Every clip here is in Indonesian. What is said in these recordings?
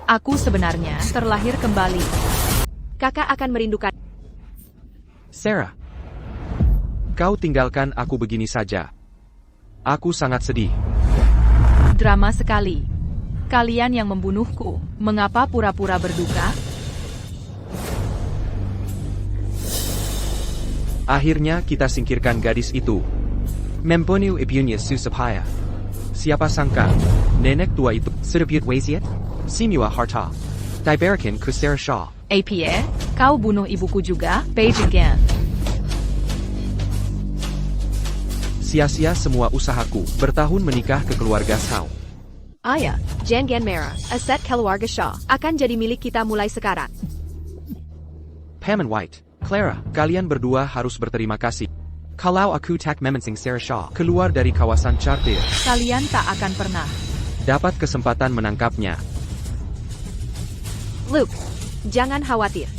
Aku sebenarnya terlahir kembali. Kakak akan merindukan. Sarah. Kau tinggalkan aku begini saja. Aku sangat sedih. Drama sekali. Kalian yang membunuhku, mengapa pura-pura berduka? Akhirnya kita singkirkan gadis itu. Membunuh ibunya Susapaya. Siapa sangka, nenek tua itu sedepit wasiat? Simua harta. Diberikan ke Sarah Shaw. APA, kau bunuh ibuku juga, Beijing. Sia-sia semua usahaku bertahun menikah ke keluarga Shaw. Ayah, Jangan Merah, aset keluarga Shaw akan jadi milik kita mulai sekarang. Pam and White, Clara, kalian berdua harus berterima kasih. Kalau aku tak memensing Sarah Shaw keluar dari kawasan Chartier, Kalian tak akan pernah. dapat kesempatan menangkapnya. Luke, jangan khawatir.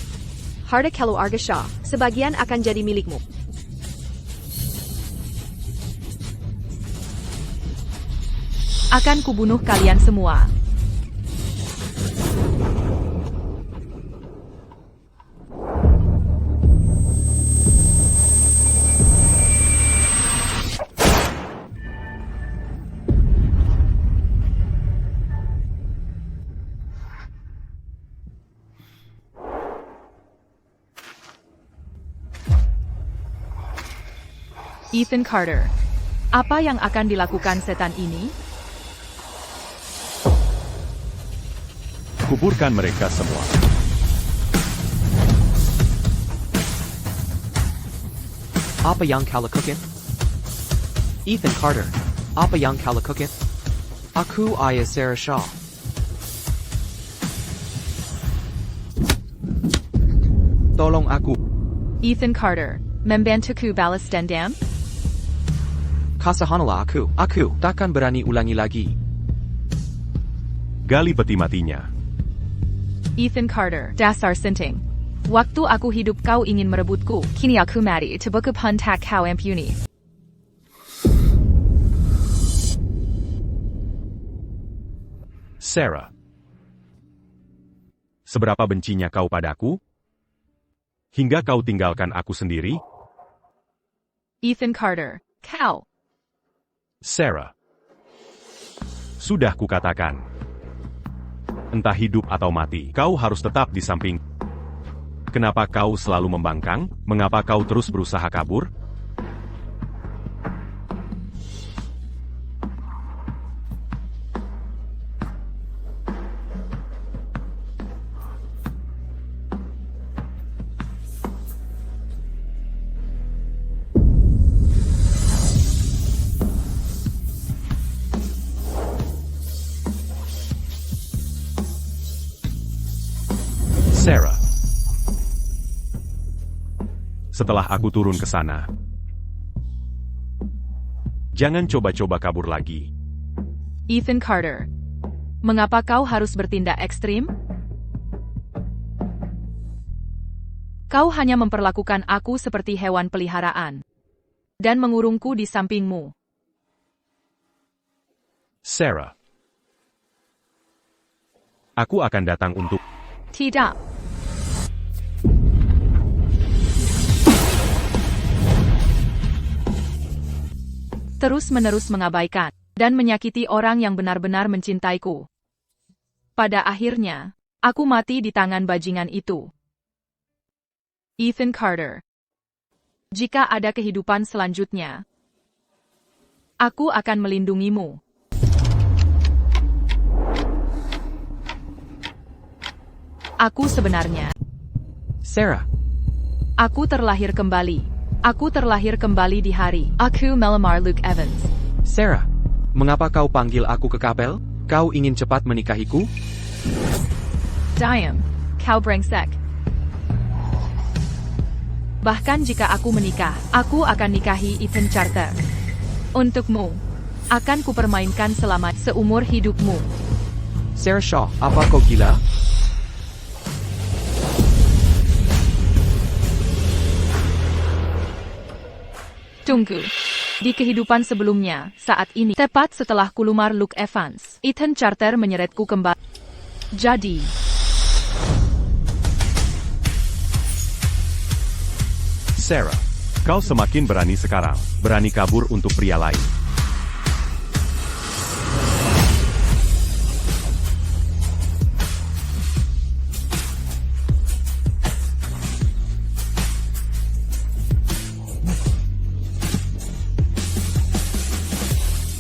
Harta keluarga Shaw, sebagian akan jadi milikmu. Akan kubunuh kalian semua. Ethan Carter. Apa yang akan dilakukan setan ini? Kuburkan mereka semua. Apa yang kau lakukan? Ethan Carter, apa yang kau lakukan? Aku ayah Sarah Shaw. Tolong aku. Ethan Carter, membantuku balas dendam? Kasahanlah aku takkan berani ulangi lagi. Gali peti matinya. Ethan Carter, dasar senting. Waktu aku hidup kau ingin merebutku, kini aku mati tebuku tak kau ampuni. Sarah. Seberapa bencinya kau padaku? Hingga kau tinggalkan aku sendiri? Ethan Carter, kau. Sarah. Sudah kukatakan. Entah hidup atau mati, kau harus tetap di samping. Kenapa kau selalu membangkang? Mengapa kau terus berusaha kabur? Sarah. Setelah aku turun ke sana, jangan coba-coba kabur lagi. Ethan Carter. Mengapa kau harus bertindak ekstrim? Kau hanya memperlakukan aku seperti hewan peliharaan. Dan mengurungku di sampingmu. Sarah. Aku akan datang untuk... Tidak. Terus-menerus mengabaikan dan menyakiti orang yang benar-benar mencintaiku. Pada akhirnya, aku mati di tangan bajingan itu. Ethan Carter. Jika ada kehidupan selanjutnya, aku akan melindungimu. Aku sebenarnya. Sarah. Aku terlahir kembali. Aku terlahir kembali di hari. Aku melamar Luke Evans. Sarah, mengapa kau panggil aku ke kapel? Kau ingin cepat menikahiku? Diam, kau brengsek. Bahkan jika aku menikah, aku akan nikahi Ethan Carter. Untukmu, akan kupermainkan selama seumur hidupmu. Sarah Shaw, apa kau gila? Tunggu. Di kehidupan sebelumnya, saat ini, tepat setelah kulumar Luke Evans, Ethan Carter menyeretku kembali. Jadi, Sarah, kau semakin berani sekarang. Berani kabur untuk pria lain.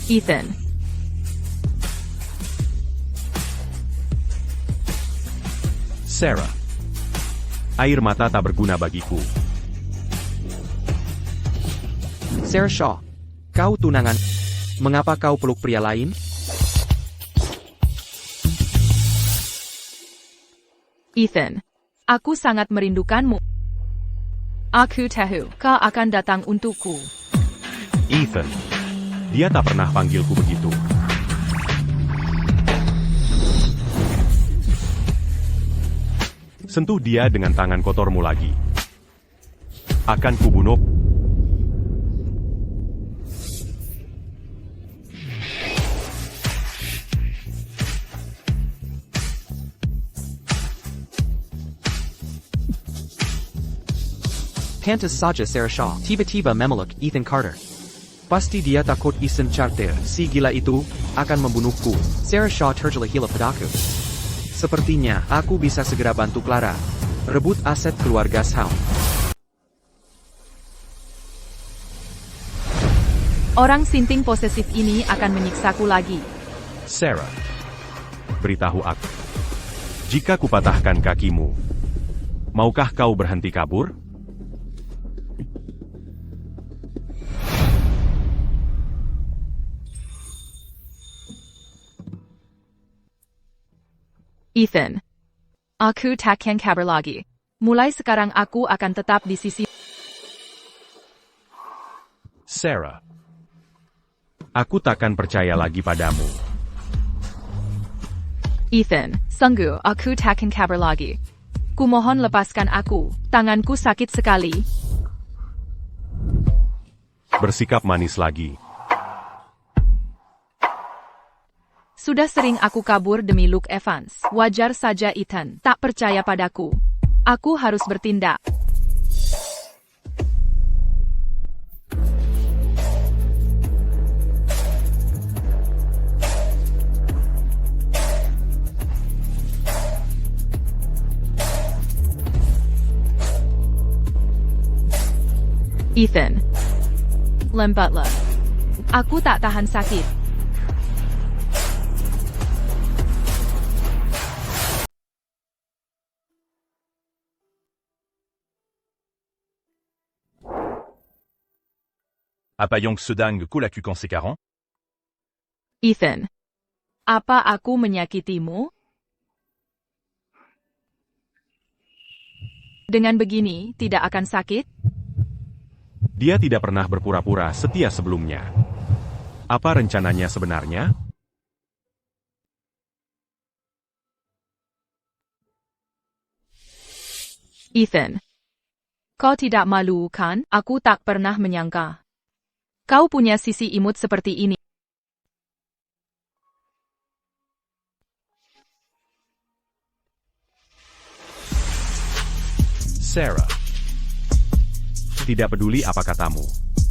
Ethan. Sarah, air mata tak berguna bagiku. Sarah Shaw, kau tunangan. Mengapa kau peluk pria lain? Ethan, aku sangat merindukanmu. Aku tahu kau akan datang untukku. Ethan, dia tak pernah panggilku begitu. Sentuh dia dengan tangan kotormu lagi. Akan kubunuh. Pantas saja Sarah Shaw. Tiba-tiba memeluk Ethan Carter. Pasti dia takut Ethan Carter, si gila itu, akan membunuhku. Sarah Shaw tergila-gila padaku. Sepertinya, aku bisa segera bantu Clara. Rebut aset keluarga Shaw. Orang sinting posesif ini akan menyiksaku lagi. Sarah, beritahu aku. Jika kupatahkan kakimu, maukah kau berhenti kabur? Ethan, aku takkan kabur lagi. Mulai sekarang aku akan tetap di sisi. Sarah, aku takkan percaya lagi padamu. Ethan, sungguh aku takkan kabur lagi. Kumohon lepaskan aku, tanganku sakit sekali. Bersikap manis lagi. Sudah sering aku kabur demi Luke Evans. Wajar saja Ethan tak percaya padaku. Aku harus bertindak. Ethan, lembatlah. Aku tak tahan sakit. Apa yang sedang kulaku sekarang? Ethan, apa aku menyakitimu? Dengan begini, tidak akan sakit? Dia tidak pernah berpura-pura setia sebelumnya. Apa rencananya sebenarnya? Ethan, kau tidak malu kan? Aku tak pernah menyangka. Kau punya sisi imut seperti ini. Sarah, tidak peduli apa katamu.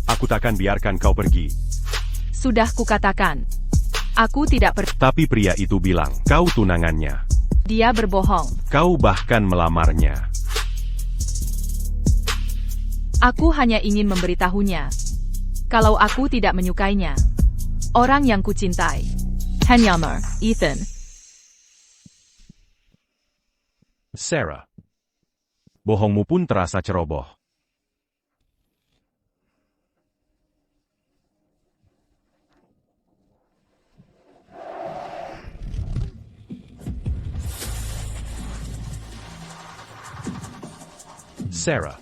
Aku takkan biarkan kau pergi. Sudah kukatakan. Aku tidak Tapi pria itu bilang, kau tunangannya. Dia berbohong. Kau bahkan melamarnya. Aku hanya ingin memberitahunya. Kalau aku tidak menyukainya. Orang yang kucintai. Hanyamar, Ethan. Sarah, bohongmu pun terasa ceroboh. Sarah,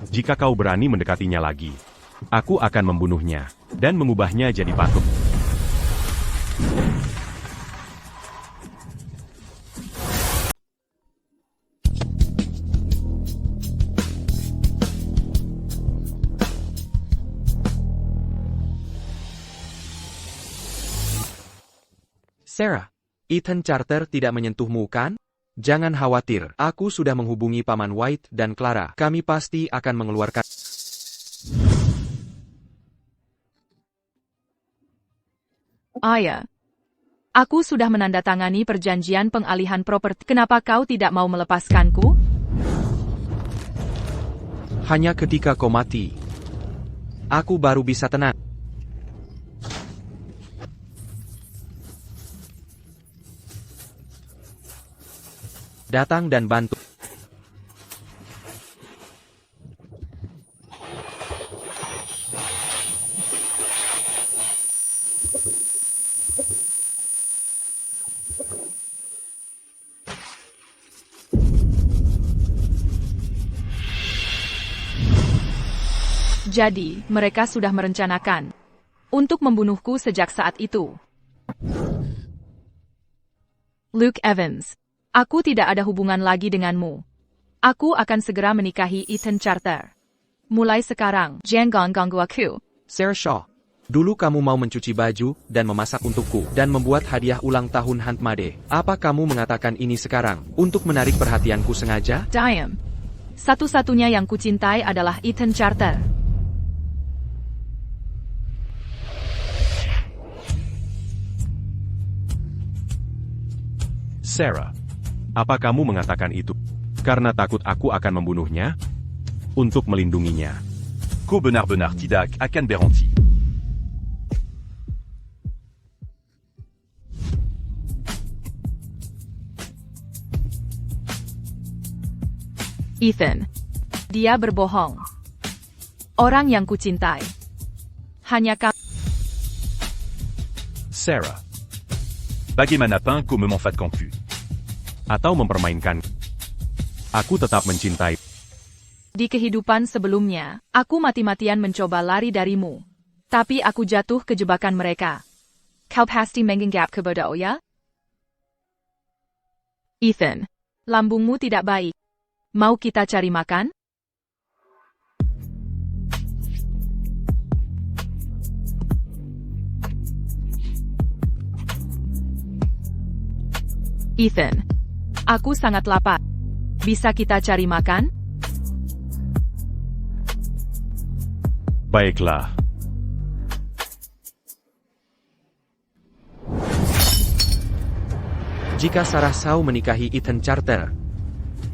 jika kau berani mendekatinya lagi, aku akan membunuhnya, dan mengubahnya jadi patung. Sarah, Ethan Carter tidak menyentuhmu kan? Jangan khawatir, aku sudah menghubungi Paman White dan Clara. Kami pasti akan mengeluarkan... Ayah. Aku sudah menandatangani perjanjian pengalihan properti. Kenapa kau tidak mau melepaskanku? Hanya ketika kau mati, aku baru bisa tenang. Datang dan bantu. Jadi, mereka sudah merencanakan untuk membunuhku sejak saat itu. Luke Evans, aku tidak ada hubungan lagi denganmu. Aku akan segera menikahi Ethan Carter. Mulai sekarang, jangan ganggu aku. Sarah Shaw, dulu kamu mau mencuci baju dan memasak untukku dan membuat hadiah ulang tahun handmade. Apa kamu mengatakan ini sekarang untuk menarik perhatianku sengaja? Diam. Satu-satunya yang kucintai adalah Ethan Carter. Sarah, apa kamu mengatakan itu karena takut aku akan membunuhnya? Untuk melindunginya. Ko benar-benar tidak akan berhenti. Ethan. Dia berbohong. Orang yang kucintai. Hanya kamu. Sarah, Bagaimana kau memanfaatkanku? atau mempermainkan. Aku tetap mencintai. Di kehidupan sebelumnya, aku mati-matian mencoba lari darimu. Tapi aku jatuh ke jebakan mereka. Kau pasti menganggap kebodoh ya? Ethan, lambungmu tidak baik. Mau kita cari makan? Ethan, aku sangat lapar. Bisa kita cari makan? Baiklah. Jika Sarah Shaw menikahi Ethan Carter,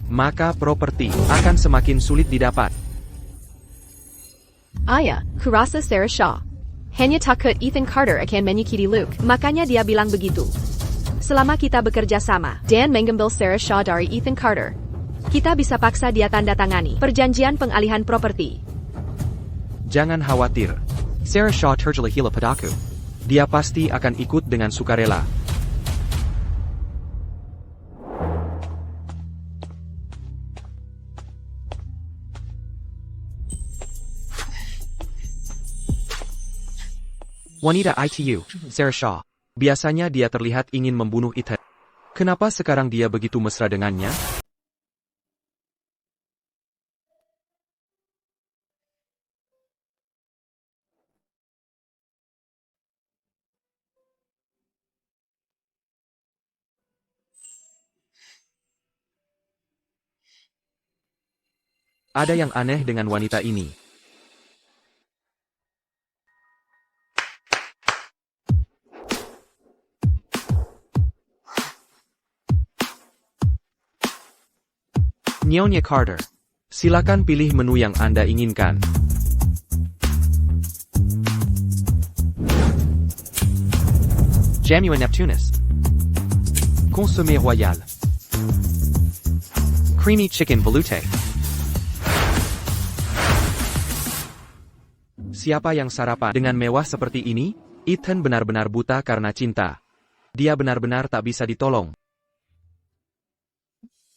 maka properti akan semakin sulit didapat. Ayah, kurasa Sarah Shaw. Hanya takut Ethan Carter akan menyakiti Luke, makanya dia bilang begitu. Selama kita bekerja sama, dan mengambil Sarah Shaw dari Ethan Carter, kita bisa paksa dia tanda tangani perjanjian pengalihan properti. Jangan khawatir, Sarah Shaw terjelahila padaku. Dia pasti akan ikut dengan sukarela. Wanita ITU, Sarah Shaw. Biasanya dia terlihat ingin membunuh Ethan. Kenapa sekarang dia begitu mesra dengannya? Ada yang aneh dengan wanita ini. Nyonya Carter, silakan pilih menu yang Anda inginkan. Jamua Neptunus, Consommé Royal, Creamy Chicken Velouté. Siapa yang sarapan dengan mewah seperti ini? Ethan benar-benar buta karena cinta. Dia benar-benar tak bisa ditolong.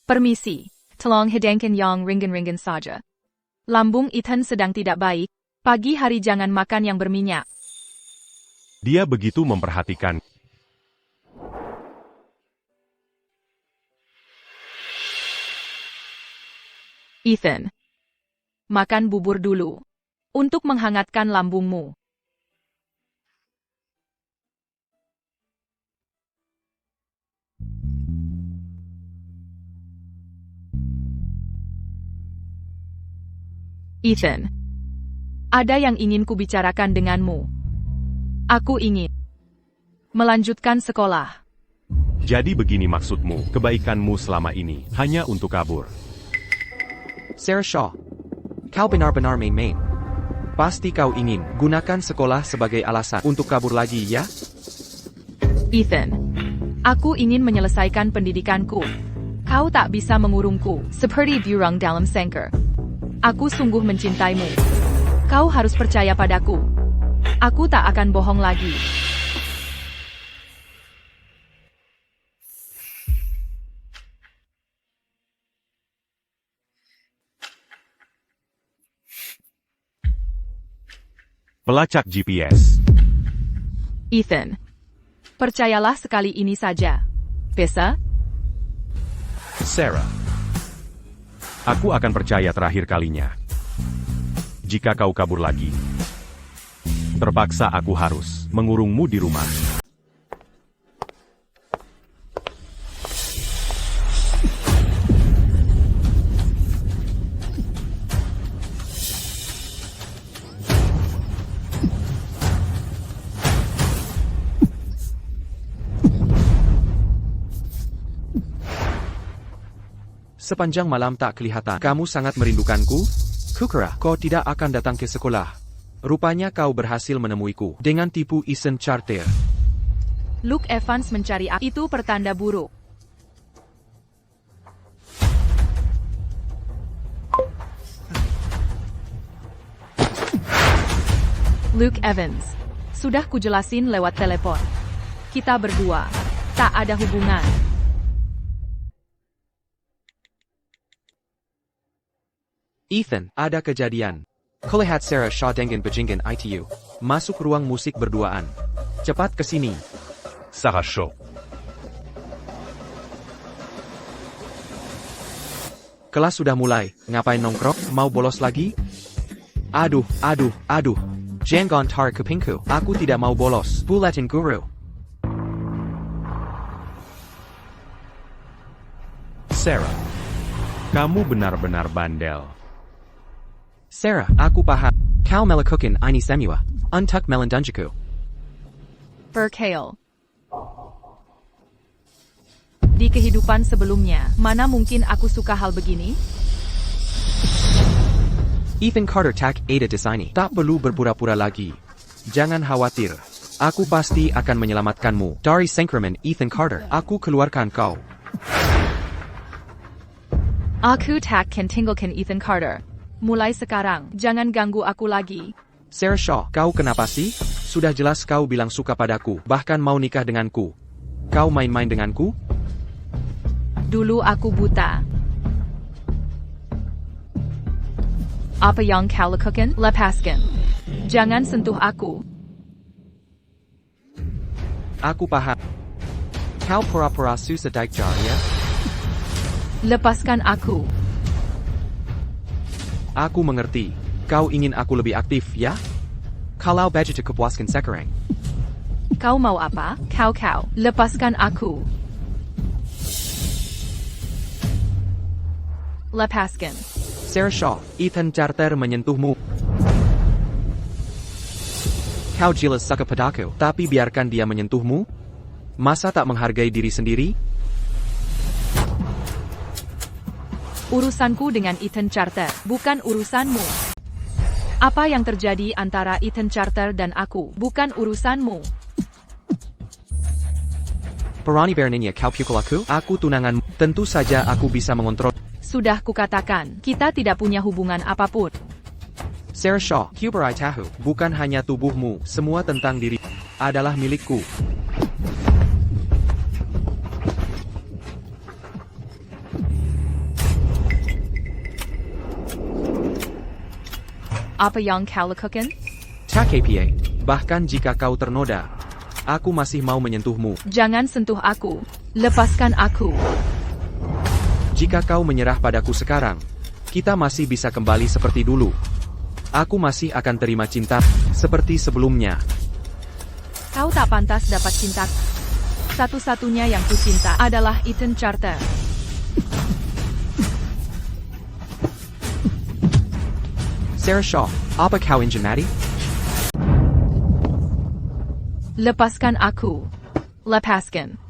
Permisi, tolong hidangkan yang ringan-ringan saja. Lambung Ethan sedang tidak baik, pagi hari jangan makan yang berminyak. Dia begitu memperhatikan. Ethan, makan bubur dulu. Untuk menghangatkan lambungmu. Ethan. Ada yang ingin kubicarakan denganmu. Aku ingin melanjutkan sekolah. Jadi begini maksudmu, kebaikanmu selama ini hanya untuk kabur. Sarah Shaw. Kau benar-benar main-main. Pasti kau ingin gunakan sekolah sebagai alasan untuk kabur lagi, ya? Ethan. Aku ingin menyelesaikan pendidikanku. Kau tak bisa mengurungku, seperti burung dalam sangkar. Aku sungguh mencintaimu. Kau harus percaya padaku. Aku tak akan bohong lagi. Pelacak GPS. Ethan. Percayalah sekali ini saja. Bisa? Sarah. Aku akan percaya terakhir kalinya. Jika kau kabur lagi, terpaksa aku harus mengurungmu di rumah. Sepanjang malam tak kelihatan. Kamu sangat merindukanku? Kukira kau tidak akan datang ke sekolah. Rupanya kau berhasil menemuiku dengan tipu Ethan Carter. Luke Evans mencari aku. Itu pertanda buruk. Luke Evans. Sudah kujelasin lewat telepon. Kita berdua tak ada hubungan. Ethan, ada kejadian. Kulihat Sarah Shaw dengan Bajingan ITU. Masuk ruang musik berduaan. Cepat ke sini. Sarah Shaw. Kelas sudah mulai. Ngapain nongkrong? Mau bolos lagi? Aduh. Jangan tar kupingku. Aku tidak mau bolos. Buletin guru. Sarah, kamu benar-benar bandel. Sarah, aku paham. Kau melakukan ini semua untuk melindungiku. Berkhayal. Di kehidupan sebelumnya, mana mungkin aku suka hal begini? Ethan Carter tak ada di sini. Tak perlu berpura-pura lagi. Jangan khawatir. Aku pasti akan menyelamatkanmu dari sangkraman Ethan Carter. Aku keluarkan kau. Aku tak akan tinggalkan Ethan Carter. Mulai sekarang, jangan ganggu aku lagi. Sarah Shaw, kau kenapa sih? Sudah jelas kau bilang suka padaku, bahkan mau nikah denganku. Kau main-main denganku? Dulu aku buta. Apa yang kau lakukan? Lepaskan. Jangan sentuh aku. Aku paham. Kau pura-pura susah daikjar, ya? Lepaskan aku. Aku mengerti. Kau ingin aku lebih aktif, ya? Kalau budget kepuaskan sekarang. Kau mau apa? Kau. Lepaskan aku. Lepaskan. Sarah Shaw, Ethan Carter menyentuhmu. Kau jelas suka padaku, tapi biarkan dia menyentuhmu? Masa tak menghargai diri sendiri? Urusanku dengan Ethan Carter, bukan urusanmu. Apa yang terjadi antara Ethan Carter dan aku, bukan urusanmu. Perani beraninya kau pukul aku? Aku tunanganmu. Tentu saja aku bisa mengontrol. Sudah kukatakan, kita tidak punya hubungan apapun. Sarah Shaw, Kuberai tahu, bukan hanya tubuhmu, semua tentang diri adalah milikku. Apa yang kau lakukan? Tak KPA, bahkan jika kau ternoda, aku masih mau menyentuhmu. Jangan sentuh aku. Lepaskan aku. Jika kau menyerah padaku sekarang, kita masih bisa kembali seperti dulu. Aku masih akan terima cinta seperti sebelumnya. Kau tak pantas dapat cinta. Satu-satunya yang kucinta adalah Ethan Carter. Sarah Shaw, apa kau ingin mati? Lepaskan aku. Lepaskan.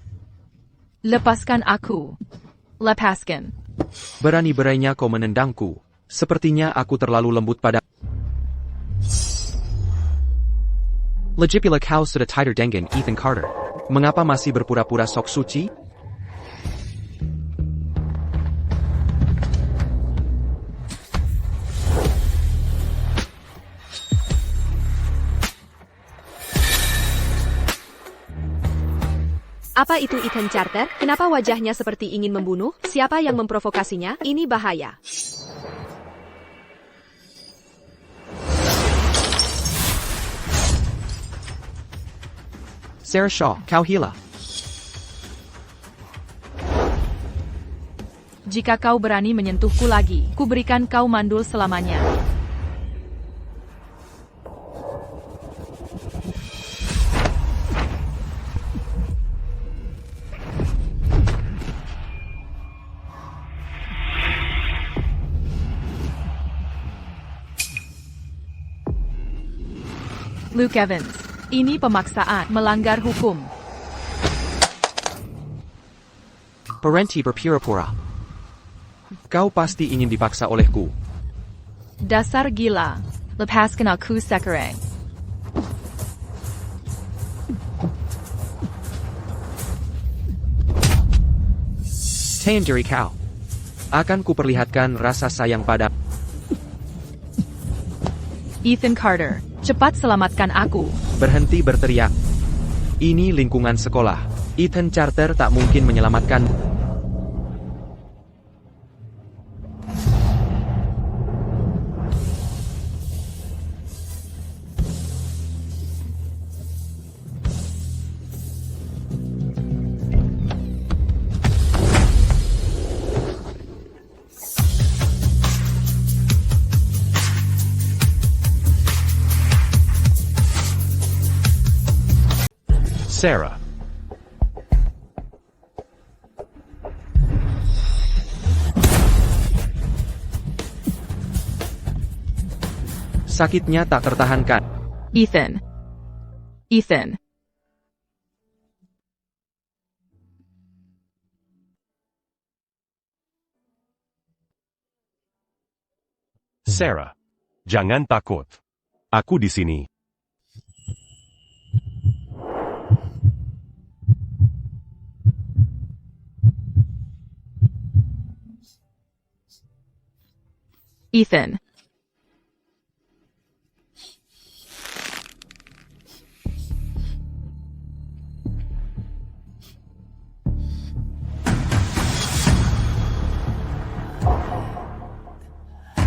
Lepaskan aku. Lepaskan. Berani-beraninya kau menendangku. Sepertinya aku terlalu lembut pada... Lagipula kau sudah tighter dengan Ethan Carter. Mengapa masih berpura-pura sok suci? Apa itu Ethan Carter? Kenapa wajahnya seperti ingin membunuh? Siapa yang memprovokasinya? Ini bahaya. Sarah Shaw, kau gila. Jika kau berani menyentuhku lagi, ku berikan kau mandul selamanya. Luke Evans, ini pemaksaan, melanggar hukum. Berhenti berpura-pura. Kau pasti ingin dipaksa olehku. Dasar gila. Lepaskan aku sekarang. Tahan diri kau. Akan kuperlihatkan rasa sayang pada... Ethan Carter, cepat selamatkan aku. Berhenti berteriak. Ini lingkungan sekolah. Ethan Carter tak mungkin menyelamatkan... Sarah. Sakitnya tak tertahankan. Ethan. Ethan. Sarah. Jangan takut. Aku di sini. Ethan.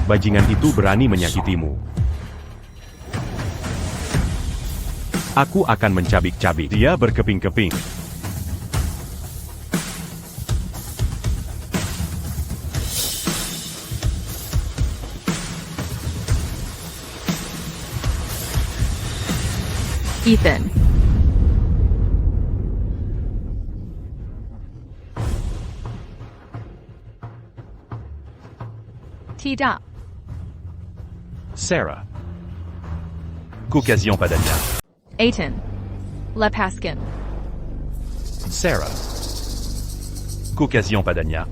Bajingan itu berani menyakitimu. Aku akan mencabik-cabik dia berkeping-keping. Ethan. Tidak. Sarah. Caucasian Padania. Ethan. Lepaskan. Sarah. Caucasian Padania.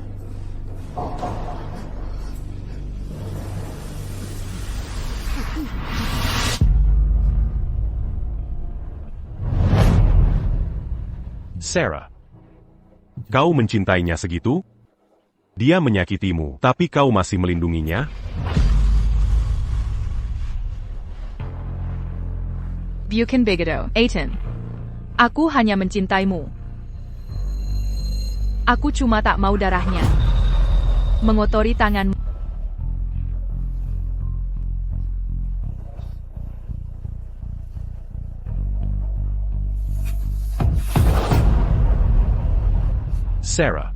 Sarah. Kau mencintainya segitu? Dia menyakitimu, tapi kau masih melindunginya? Bukan begitu, Ethan. Aku hanya mencintaimu. Aku cuma tak mau darahnya mengotori tanganmu. Sarah.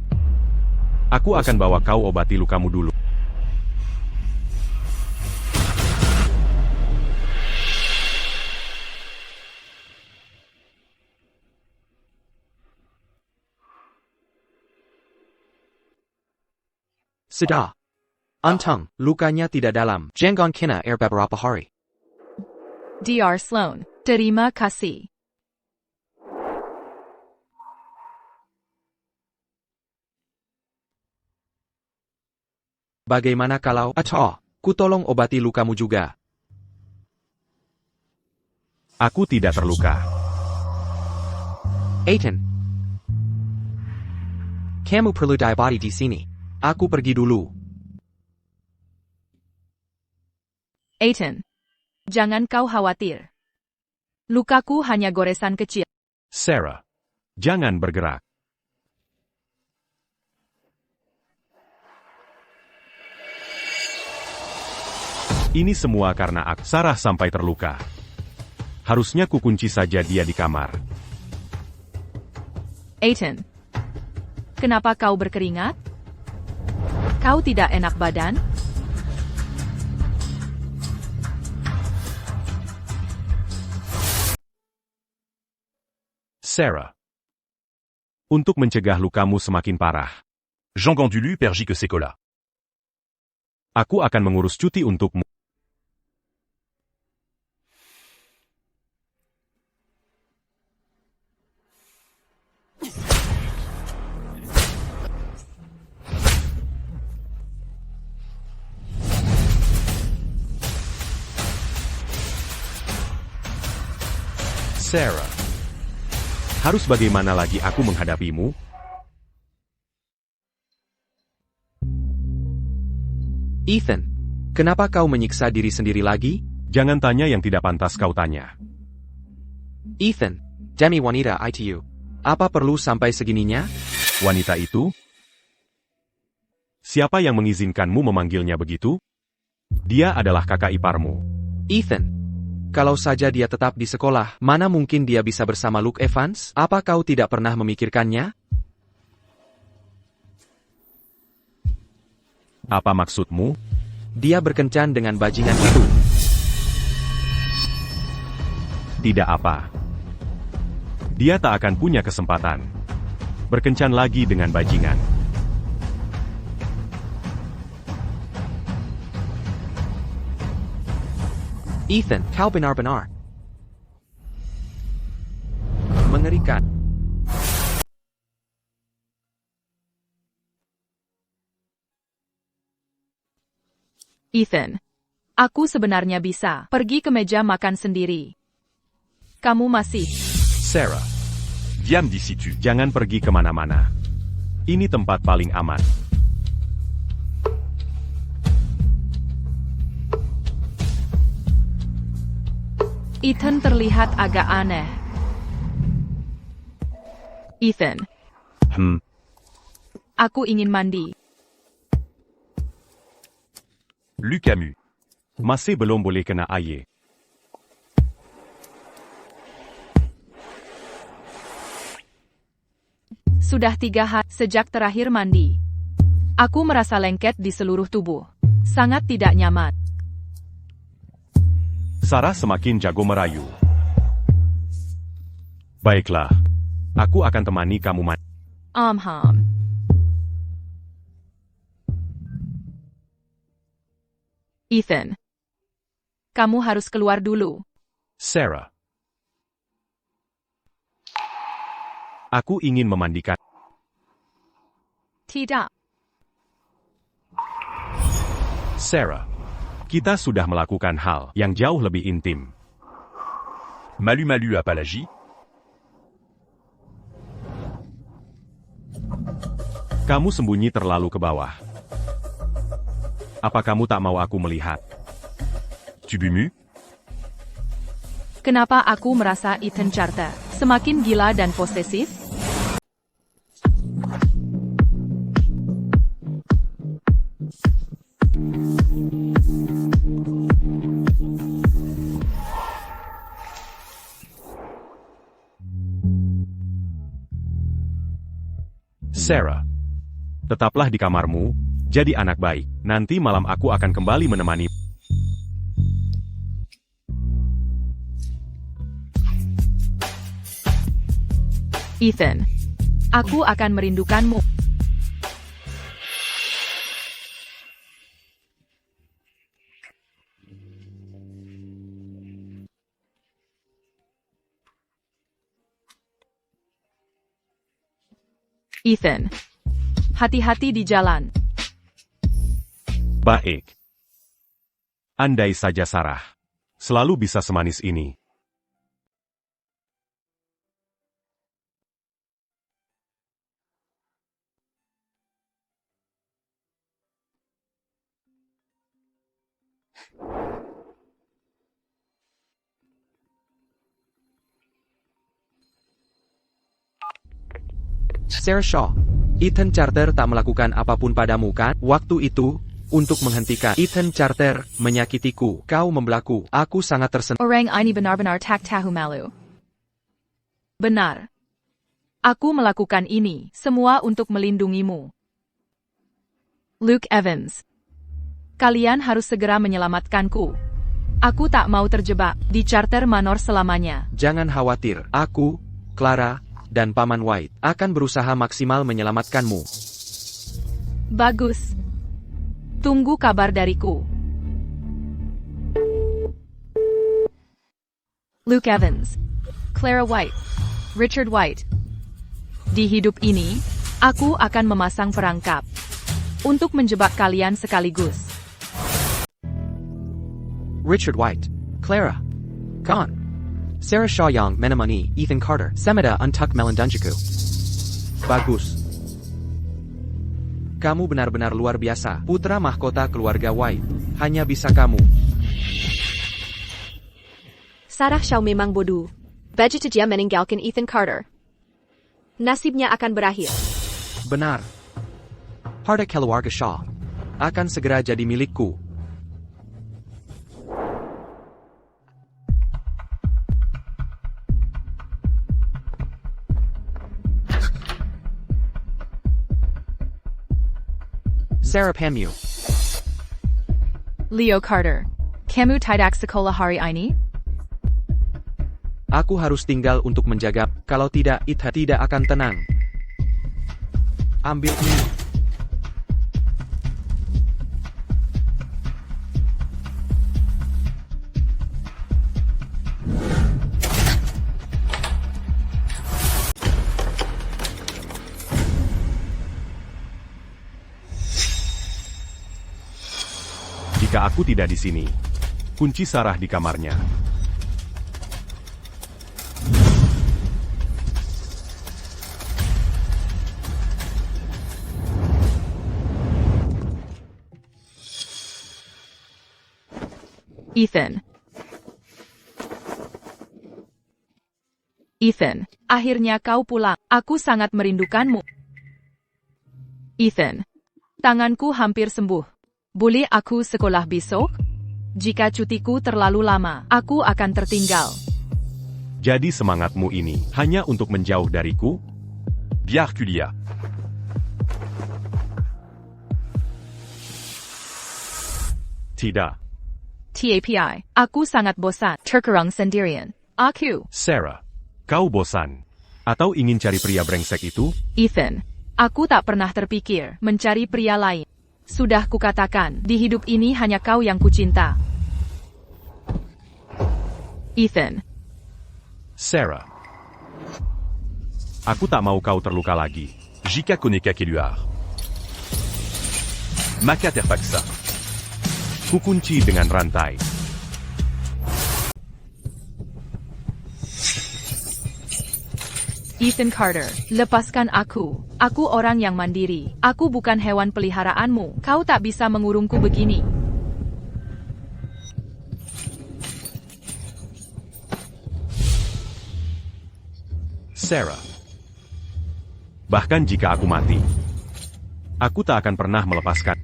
Aku akan bawa kau obati lukamu dulu. Sudah. Untung, lukanya tidak dalam. Jangan kena air beberapa hari. Dr. Sloan, terima kasih. Bagaimana kalau, ku tolong obati lukamu juga. Aku tidak terluka. Ethan. Kamu perlu diobati di sini. Aku pergi dulu. Ethan. Jangan kau khawatir. Lukaku hanya goresan kecil. Sarah. Jangan bergerak. Ini semua karena aku. Sarah sampai terluka. Harusnya kukunci saja dia di kamar. Ethan. Kenapa kau berkeringat? Kau tidak enak badan? Sarah. Untuk mencegah lukamu semakin parah, Jean Gandulu pergi ke sekolah. aku akan mengurus cuti untukmu. Sarah. Harus bagaimana lagi aku menghadapimu? Ethan. Kenapa kau menyiksa diri sendiri lagi? Jangan tanya yang tidak pantas kau tanya. Ethan. Demi wanita itu. Apa perlu sampai segininya? Wanita itu? Siapa yang mengizinkanmu memanggilnya begitu? Dia adalah kakak iparmu. Ethan. Kalau saja dia tetap di sekolah, mana mungkin dia bisa bersama Luke Evans? Apa kau tidak pernah memikirkannya? Apa maksudmu? Dia berkencan dengan bajingan itu. Tidak apa. Dia tak akan punya kesempatan berkencan lagi dengan bajingan. Ethan, kau benar-benar mengerikan. Ethan. Aku sebenarnya bisa pergi ke meja makan sendiri. Kamu masih. Sarah, Diam di situ. jangan pergi kemana-mana. Ini tempat paling aman. Ethan terlihat agak aneh. Ethan. Aku ingin mandi. Luc Camus. Masih belum boleh kena air. Sudah 3 hari sejak terakhir mandi. Aku merasa lengket di seluruh tubuh. Sangat tidak nyaman. Sarah semakin jago merayu. Baiklah. Aku akan temani kamu mandi. Ethan. Kamu harus keluar dulu. Sarah. Aku ingin memandikan. Tidak. Sarah. Kita sudah melakukan hal yang jauh lebih intim. Malu-malu apalagi. Kamu sembunyi terlalu ke bawah. Apa kamu tak mau aku melihat? Tu bumu? Kenapa aku merasa Ethan Carter semakin gila dan posesif? Sarah. Tetaplah di kamarmu, jadi anak baik. Nanti malam aku akan kembali menemani. Ethan. Aku akan merindukanmu. Ethan. Hati-hati di jalan. Baik. Andai saja Sarah selalu bisa semanis ini. Sarah Shaw. Ethan Carter tak melakukan apapun padamu kan? Waktu itu, untuk menghentikan Ethan Carter menyakitiku, kau membelaku. Aku sangat tersentuh. Orang ini benar-benar tak tahu malu. Benar. Aku melakukan ini semua untuk melindungimu. Luke Evans. Kalian harus segera menyelamatkanku. Aku tak mau terjebak di Charter Manor selamanya. Jangan khawatir, aku, Clara, dan Paman White akan berusaha maksimal menyelamatkanmu. Bagus. Tunggu kabar dariku. Luke Evans. Clara White. Richard White. Di hidup ini, aku akan memasang perangkap untuk menjebak kalian sekaligus. Richard White, Clara, Khan, Sarah Shaw Young Menemani, Ethan Carter, Semeda Untuck Melendunjiku. Bagus. Kamu benar-benar luar biasa, putra mahkota keluarga White. Hanya bisa kamu. Sarah Shaw memang bodoh. Budget dia meninggalkan Ethan Carter. Nasibnya akan berakhir. Benar. Harta keluarga Shaw akan segera jadi milikku. Sarah Panmu. Leo Carter. Kamu tidak sekolah hari ini? Aku harus tinggal untuk menjaga, kalau tidak, Ethan tidak akan tenang. Ambil ini. Jika aku tidak di sini, kunci Sarah di kamarnya. Ethan. Ethan, akhirnya kau pulang. Aku sangat merindukanmu. Ethan. Tanganku hampir sembuh. Boleh aku sekolah besok? Jika cutiku terlalu lama, aku akan tertinggal. Jadi semangatmu ini hanya untuk menjauh dariku? Biar Kulia. Tidak. TAPI, aku sangat bosan. Terkerang sendirian. Aku. Sarah, kau bosan? Atau ingin cari pria brengsek itu? Ethan, aku tak pernah terpikir mencari pria lain. Sudah kukatakan, di hidup ini hanya kau yang kucinta. Ethan. Sarah. Aku tak mau kau terluka lagi. Jika Koneka Keluar. Maka terpaksa. Kukunci dengan rantai. Ethan Carter, lepaskan aku. Aku orang yang mandiri. Aku bukan hewan peliharaanmu. Kau tak bisa mengurungku begini. Sarah. Bahkan jika aku mati, aku tak akan pernah melepaskan.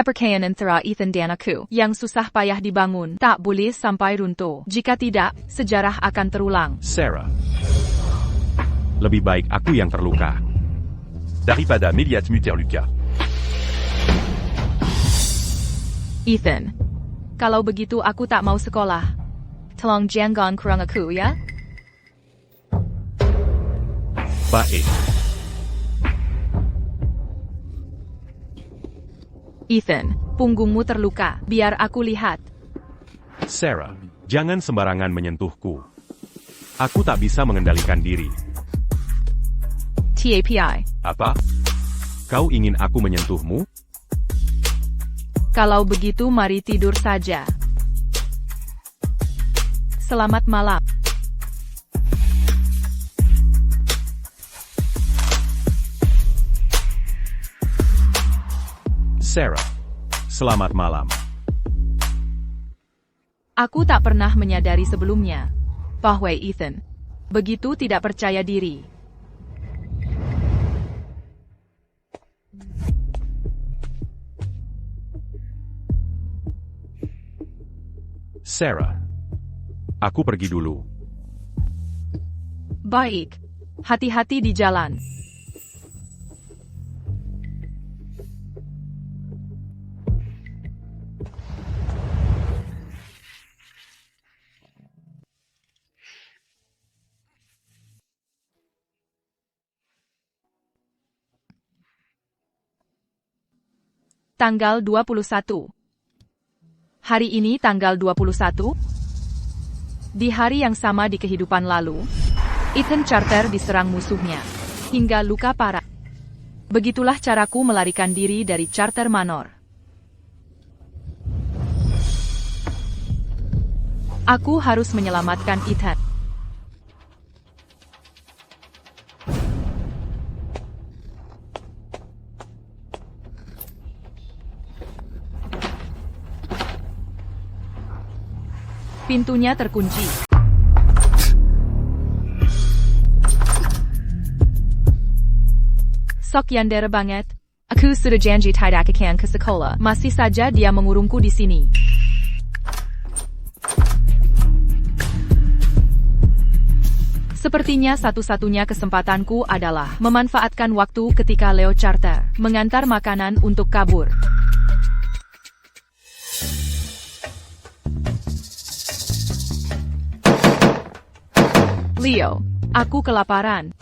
Kepercayaan antara Ethan dan aku, yang susah payah dibangun, tak boleh sampai runtuh. Jika tidak, sejarah akan terulang. Sarah. Lebih baik aku yang terluka. Daripada melihatmu terluka. Ethan. Kalau begitu aku tak mau sekolah. Tolong jangan kurang aku ya. Baik. Ethan, punggungmu terluka. Biar aku lihat. Sarah, jangan sembarangan menyentuhku. Aku tak bisa mengendalikan diri. TAPI. Apa? Kau ingin aku menyentuhmu? Kalau begitu mari tidur saja. Selamat malam. Sarah. Selamat malam. Aku tak pernah menyadari sebelumnya bahwa Ethan begitu tidak percaya diri. Sarah. Aku pergi dulu. Baik. Hati-hati di jalan. Tanggal 21. Hari ini tanggal 21. Di hari yang sama di kehidupan lalu, Ethan Carter diserang musuhnya hingga luka parah. Begitulah caraku melarikan diri dari Carter Manor. Aku harus menyelamatkan Ethan. Pintunya terkunci. Sok yandere banget. Aku sudah janji tidak akan ke sekolah. Masih saja dia mengurungku di sini. Sepertinya satu-satunya kesempatanku adalah memanfaatkan waktu ketika Leo Carter mengantar makanan untuk kabur. Leo, aku kelaparan.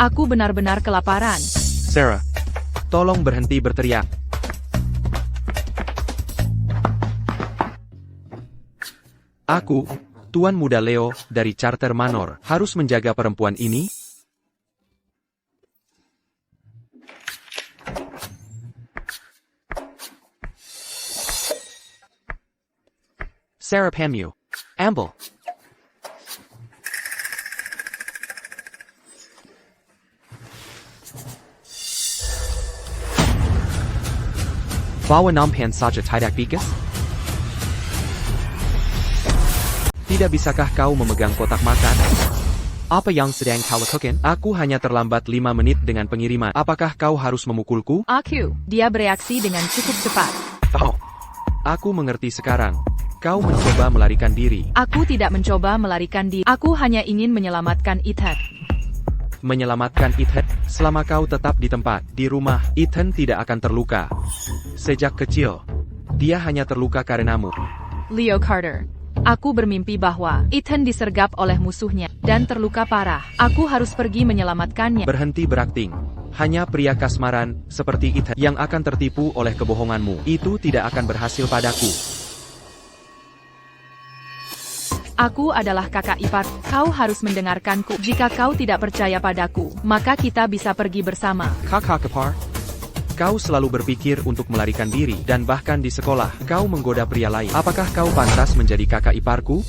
Aku benar-benar kelaparan. Sarah, tolong berhenti berteriak. Aku, Tuan Muda Leo, dari Carter Manor, harus menjaga perempuan ini? Sarah Pamu. Amble. Bawa nampan saja tidak bikas? Tidak bisakah kau memegang kotak makan? Apa yang sedang kau lakukan? Aku hanya terlambat 5 menit dengan pengiriman. Apakah kau harus memukulku? Dia bereaksi dengan cukup cepat. Oh, aku mengerti sekarang. Kau mencoba melarikan diri. Aku tidak mencoba melarikan diri. Aku hanya ingin menyelamatkan Ethan. Menyelamatkan Ethan? Selama kau tetap di tempat, di rumah, Ethan tidak akan terluka. Sejak kecil, dia hanya terluka karenamu. Leo Carter. Aku bermimpi bahwa Ethan disergap oleh musuhnya dan terluka parah. Aku harus pergi menyelamatkannya. Berhenti berakting. Hanya pria kasmaran seperti Ethan yang akan tertipu oleh kebohonganmu. Itu tidak akan berhasil padaku. Aku adalah kakak ipar. Kau harus mendengarkanku. Jika kau tidak percaya padaku, maka kita bisa pergi bersama. Kakak ipar? Kau selalu berpikir untuk melarikan diri, dan bahkan di sekolah, kau menggoda pria lain. Apakah kau pantas menjadi kakak iparku?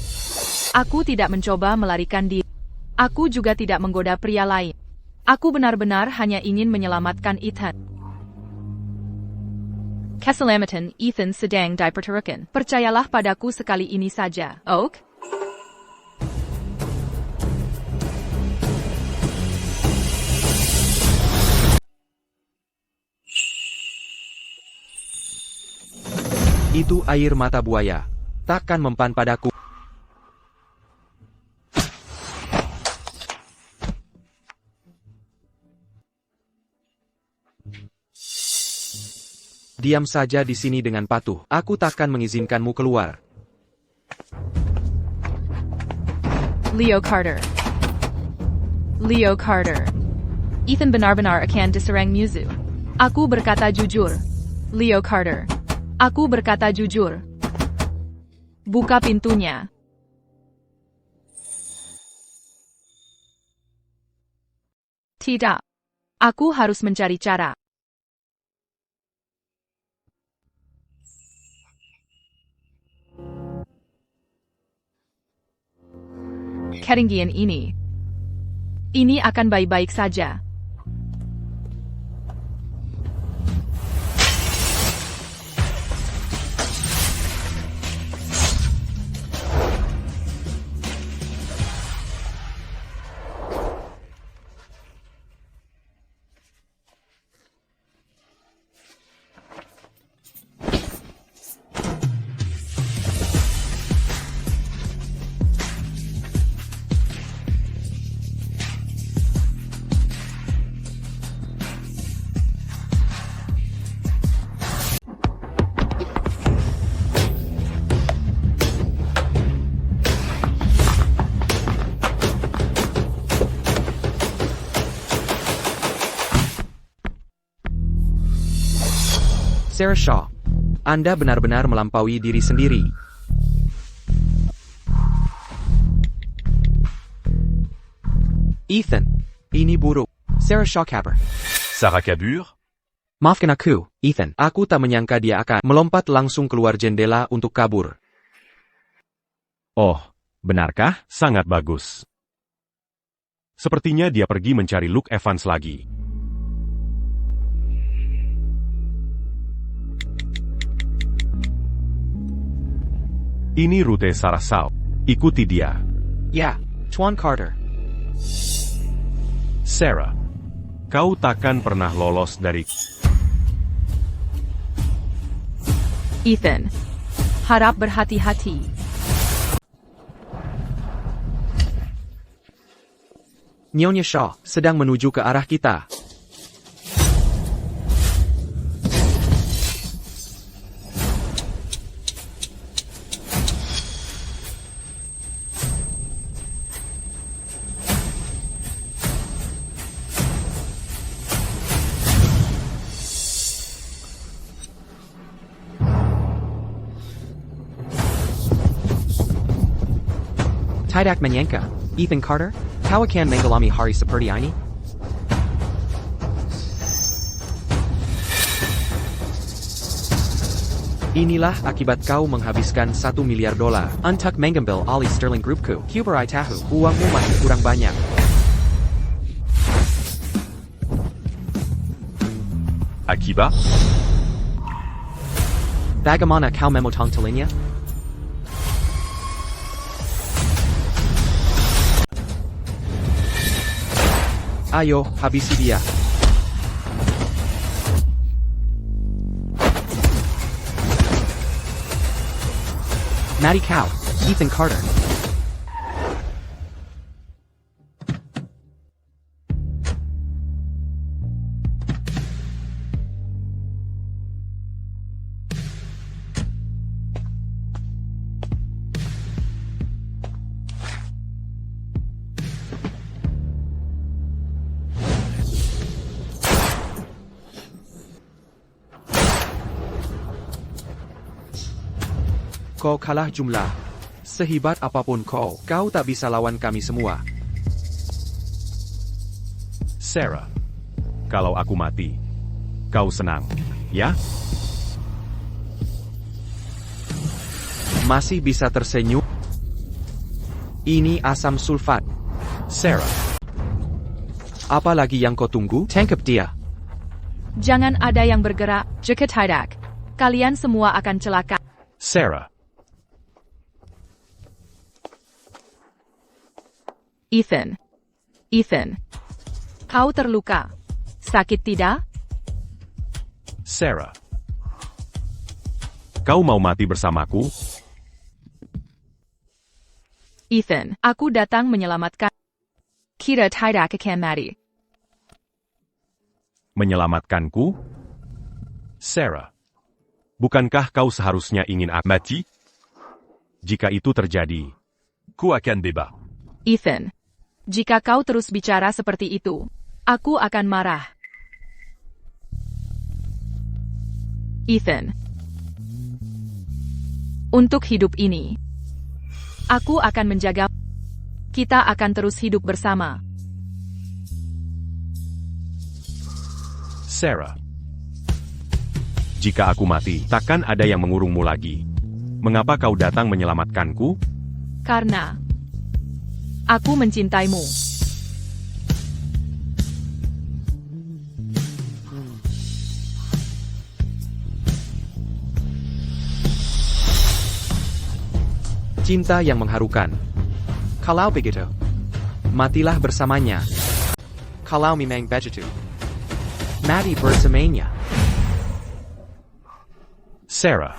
Aku tidak mencoba melarikan diri. Aku juga tidak menggoda pria lain. Aku benar-benar hanya ingin menyelamatkan Ethan. Keselamatan Ethan sedang dipertaruhkan. Percayalah padaku sekali ini saja, Oak. Itu air mata buaya. Takkan mempan padaku. Diam saja di sini dengan patuh. Aku takkan mengizinkanmu keluar. Leo Carter. Leo Carter. Ethan benar-benar akan diserang musuh. Aku berkata jujur. Leo Carter. Aku berkata jujur. Buka pintunya. Tidak. Aku harus mencari cara. Ketinggian ini. Ini akan baik-baik saja. Sarah Shaw, Anda benar-benar melampaui diri sendiri. Ethan, ini buruk. Sarah Shaw kabur. Sarah kabur? Maafkan aku, Ethan. Aku tak menyangka dia akan melompat langsung keluar jendela untuk kabur. Oh, benarkah? Sangat bagus. Sepertinya dia pergi mencari Luke Evans lagi. Ini rute Sarah Shaw. Ikuti dia. Ya, Tuan Carter. Sarah, kau takkan pernah lolos dari... Ethan, harap berhati-hati. Nyonya Shaw sedang menuju ke arah kita. Tidak menyangka, Ethan Carter, kau akan mengalami hari seperti ini? Inilah akibat kau menghabiskan $1 miliar untuk mengambil alih Sterling Groupku. Kuberai tahu, uangmu masih kurang banyak. Akiba? Bagaimana kau memotong talinya? Ayo, habisi dia. Mari kau, Ethan Carter. Kau kalah jumlah. Sehebat apapun kau tak bisa lawan kami semua. Sarah, kalau aku mati, kau senang, ya? Masih bisa tersenyum? Ini asam sulfat. Sarah, Apa lagi yang kau tunggu? Tangkap dia. Jangan ada yang bergerak, jika tidak, kalian semua akan celaka. Sarah, Ethan, kau terluka. Sakit tidak? Sarah, kau mau mati bersamaku? Ethan, aku datang menyelamatkan. Kita tidak akan mati. Menyelamatkanku? Sarah, bukankah kau seharusnya ingin aku Mati? jika itu terjadi? Ku akan bebas. Ethan, jika kau terus bicara seperti itu, aku akan marah. Ethan, untuk hidup ini, aku akan menjaga. Kita akan terus hidup bersama. Sarah. Jika aku mati, takkan ada yang mengurungmu lagi. Mengapa kau datang menyelamatkanku? Karena aku mencintaimu. Cinta yang mengharukan. Kalau begitu, matilah bersamanya. Kalau memang begitu, mati bersamanya. Sarah.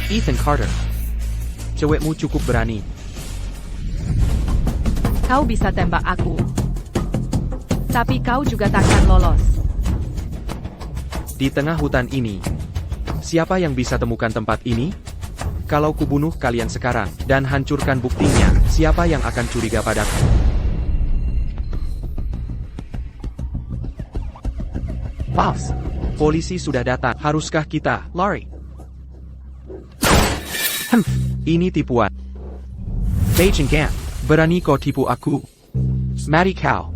Ethan Carter. Cewekmu cukup berani. Kau bisa tembak aku. Tapi kau juga takkan lolos. Di tengah hutan ini, siapa yang bisa temukan tempat ini? Kalau kubunuh kalian sekarang dan hancurkan buktinya, siapa yang akan curiga padaku? Boss, polisi sudah datang. Haruskah kita lari? Ini tipuan. Beijing Gan, berani kau tipu aku? Mari kau.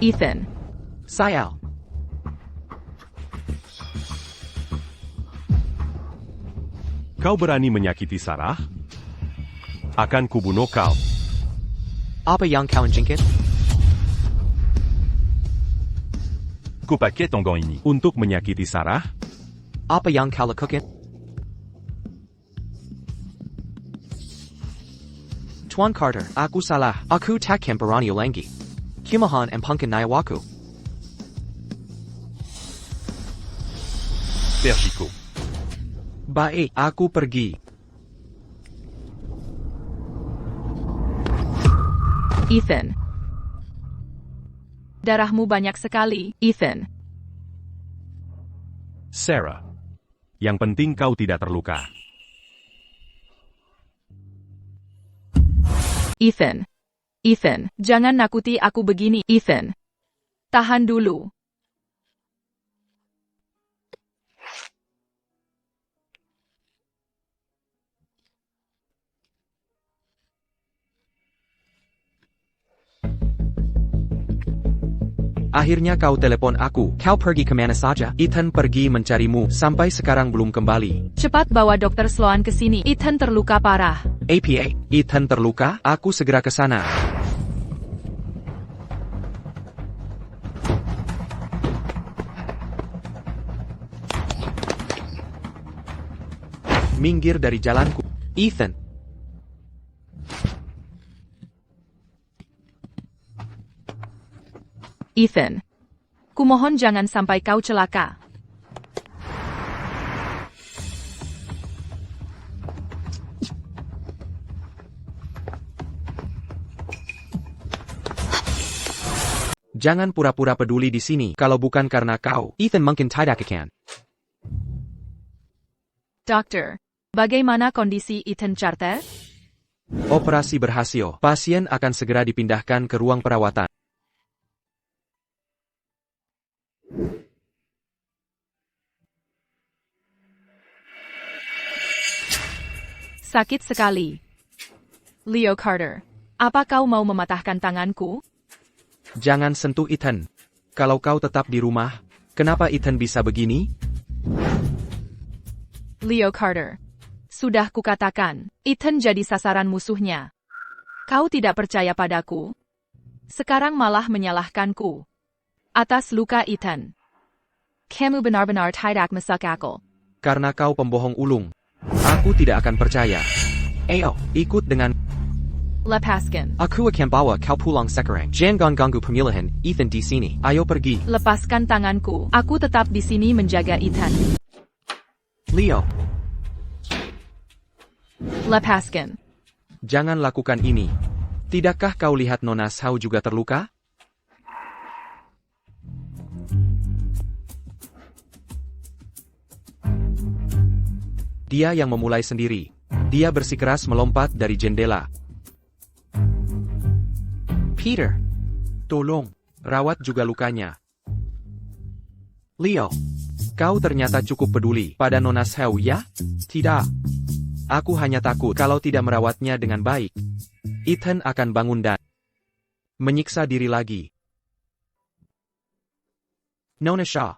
Ethan. Sayal. Kau berani menyakiti Sarah? Akan kubunuh kau. Apa yang kau jingkit? Coupe à quai Tangan ini. Untuk menyakiti Sarah? Apa yang kau lakukan? Tuan Carter, aku salah. Aku takkan berani lagi. Kumohon empunkan nyawaku. Persico. Baik, aku pergi. Ethan. Darahmu banyak sekali, Ethan. Sarah. Yang penting kau tidak terluka. Ethan. Ethan, jangan nakuti aku begini, Ethan. Tahan dulu. Akhirnya kau telepon aku. Kau pergi kemana saja? Ethan pergi mencarimu. Sampai sekarang belum kembali. Cepat bawa Dr. Sloan ke sini. Ethan terluka parah. APA, Ethan terluka? Aku segera ke sana. Minggir dari jalanku. Ethan. Ethan. Kumohon jangan sampai kau celaka. Jangan pura-pura peduli di sini. Kalau bukan karena kau, Ethan mungkin tidak akan. Dokter, bagaimana kondisi Ethan Carter? Operasi berhasil. Pasien akan segera dipindahkan ke ruang perawatan. Sakit sekali. Leo Carter, apa kau mau mematahkan tanganku? Jangan sentuh Ethan. Kalau kau tetap di rumah, kenapa Ethan bisa begini? Leo Carter, sudah kukatakan, Ethan jadi sasaran musuhnya. Kau tidak percaya padaku? Sekarang malah menyalahkanku. Atas luka Ethan. Kamu benar-benar tidak masuk akal. Karena kau pembohong ulung. Aku tidak akan percaya. Ayo, ikut dengan... Lepaskan. Aku akan bawa kau pulang sekarang. Jangan ganggu pemilihan Ethan di sini. Ayo pergi. Lepaskan tanganku. Aku tetap di sini menjaga Ethan. Leo, Lepaskan. jangan lakukan ini. Tidakkah kau lihat Nona Shao juga terluka? Dia yang memulai sendiri. Dia bersikeras melompat dari jendela. Peter, tolong, rawat juga lukanya. Leo, kau ternyata cukup peduli pada Nona Shao ya? Tidak. Aku hanya takut kalau tidak merawatnya dengan baik. Ethan akan bangun dan menyiksa diri lagi. Nona Shaw,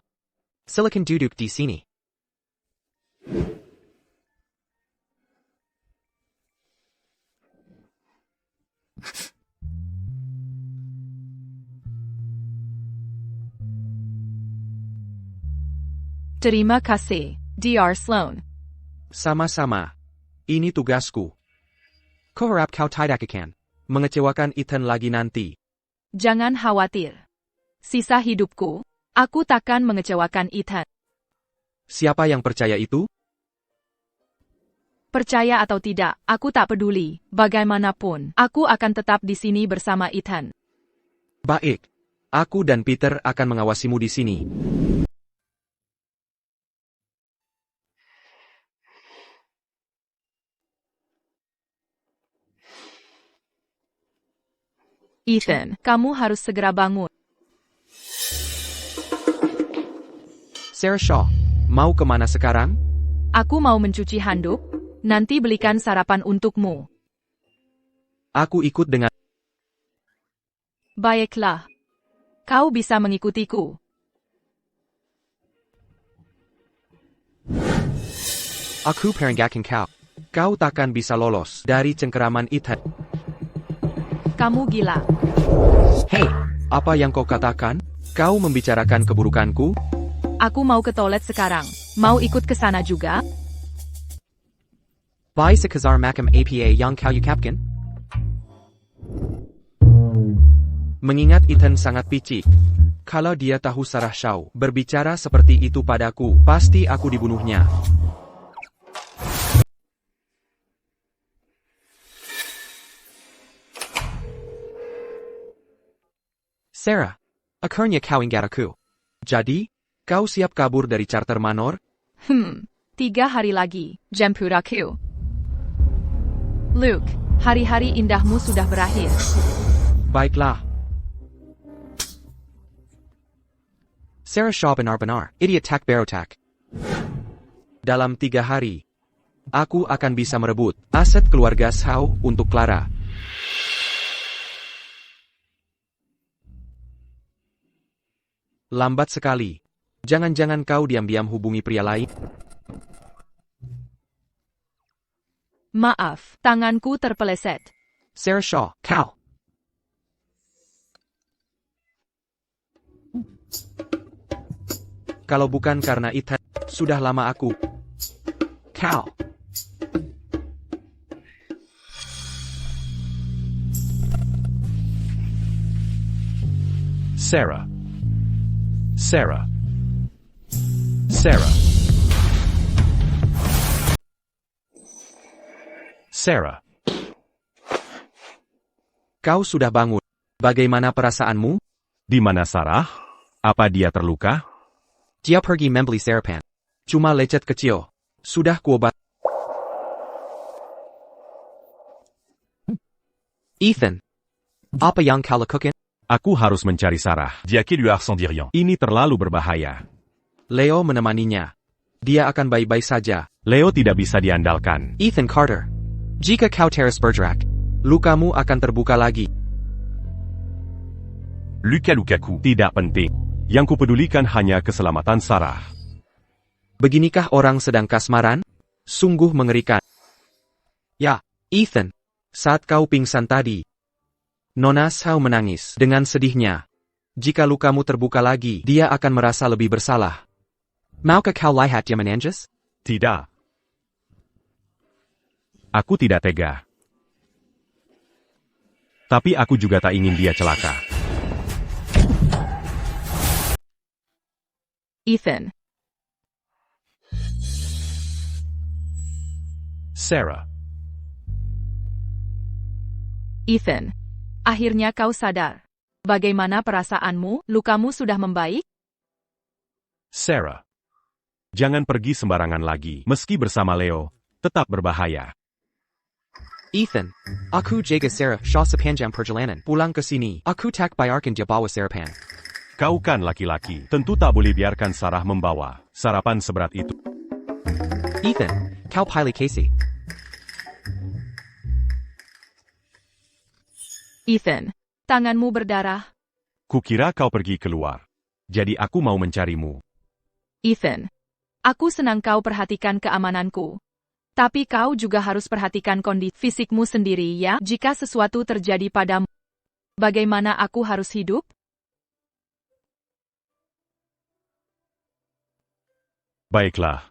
silakan duduk di sini. Terima kasih, Dr. Sloan. Sama-sama. Ini tugasku. Kau harap kau tidak akan mengecewakan Ethan lagi nanti. Jangan khawatir. Sisa hidupku, aku takkan mengecewakan Ethan. Siapa yang percaya itu? Percaya atau tidak, aku tak peduli. Bagaimanapun, aku akan tetap di sini bersama Ethan. Baik. Aku dan Peter akan mengawasimu di sini. Ethan, kamu harus segera bangun. Sarah Shaw, mau kemana sekarang? Aku mau mencuci handuk, nanti belikan sarapan untukmu. Aku ikut dengan... Baiklah. Kau bisa mengikutiku. Aku peringatkan kau. Kau takkan bisa lolos dari cengkeraman Ethan. Kamu gila. Hei, apa yang kau katakan? Kau membicarakan keburukanku? Aku mau ke toilet sekarang. Mau ikut ke sana juga? Bai sekazar makam apa yang kau ucapkan? Mengingat Ethan sangat picik. Kalau dia tahu Sarah Shaw berbicara seperti itu padaku, pasti aku dibunuhnya. Sarah, akhirnya kau ingat aku. Jadi, kau siap kabur dari Charter Manor? 3 hari lagi, Jemput-aku. Luke, hari-hari indahmu sudah berakhir. Baiklah. Sarah Shaw benar-benar idiot tak berotak. Dalam 3 hari, aku akan bisa merebut aset keluarga Shaw untuk Clara. Lambat sekali. Jangan-jangan kau diam-diam hubungi pria lain? Maaf, tanganku terpeleset. Sarah Shaw, kau. Kalau bukan karena Ethan, sudah lama aku. Kau. Sarah. Sarah. Sarah. Sarah. Kau sudah bangun. Bagaimana perasaanmu? Di mana Sarah? Apa dia terluka? Dia pergi membeli sarapan. Cuma lecet kecil. Sudah kuobat. Ethan. Apa yang kau lakukan? Aku harus mencari Sarah. Diaki lui a sans dire rien. Ini terlalu berbahaya. Leo menemaninya. Dia akan baik-baik saja. Leo tidak bisa diandalkan. Ethan Carter. Jika kau terus bergerak, lukamu akan terbuka lagi. Luka Lukaku. Tidak penting. Yang kupedulikan hanya keselamatan Sarah. Beginikah orang sedang kasmaran? Sungguh mengerikan. Ya, Ethan. Saat kau pingsan tadi, Nona Shao menangis dengan sedihnya. Jika lukamu terbuka lagi, dia akan merasa lebih bersalah. Maukah kau lihat dia menangis? Tidak. Aku tidak tega. Tapi aku juga tak ingin dia celaka. Ethan. Sarah. Ethan. Akhirnya kau sadar. Bagaimana perasaanmu? Lukamu sudah membaik? Sarah. Jangan pergi sembarangan lagi. Meski bersama Leo, tetap berbahaya. Ethan, aku jaga Sarah Shaw sepanjang perjalanan pulang ke sini. Aku tak biarkan dia bawa sarapan. Kau kan laki-laki, tentu tak boleh biarkan Sarah membawa sarapan seberat itu. Ethan, kau pilih Casey. Ethan, tanganmu berdarah. Kukira kau pergi keluar. Jadi aku mau mencarimu. Ethan, aku senang kau perhatikan keamananku. Tapi kau juga harus perhatikan kondisi fisikmu sendiri ya. Jika sesuatu terjadi padamu, bagaimana aku harus hidup? Baiklah.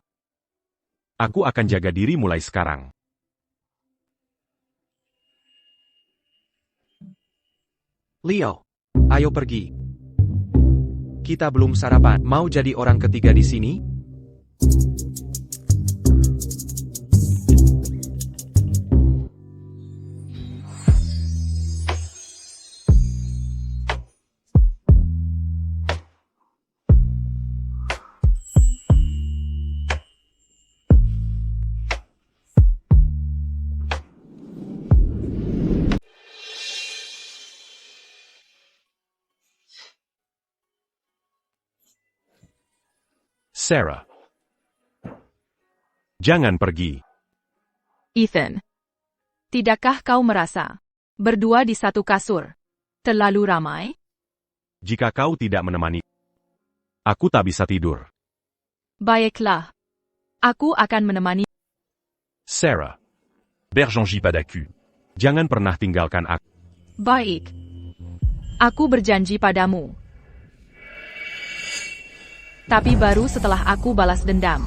Aku akan jaga diri mulai sekarang. Leo, ayo pergi. Kita belum sarapan. Mau jadi orang ketiga di sini? Sarah. Jangan pergi. Ethan, tidakkah kau merasa berdua di satu kasur terlalu ramai? Jika kau tidak menemani, aku tak bisa tidur. Baiklah, aku akan menemani. Sarah. Berjanji padaku. Jangan pernah tinggalkan aku. Baik, aku berjanji padamu. Tapi baru setelah aku balas dendam.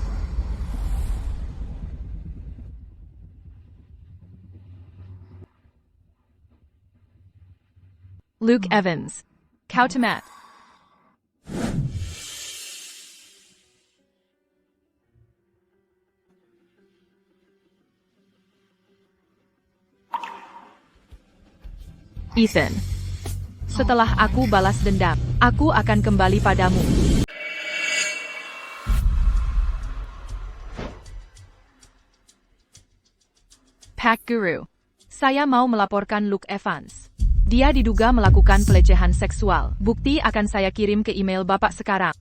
Luke Evans. Kau tamat. Ethan. Setelah aku balas dendam, aku akan kembali padamu. Pack Guru. Saya mau melaporkan Luke Evans. Dia diduga melakukan pelecehan seksual. Bukti akan saya kirim ke email Bapak sekarang.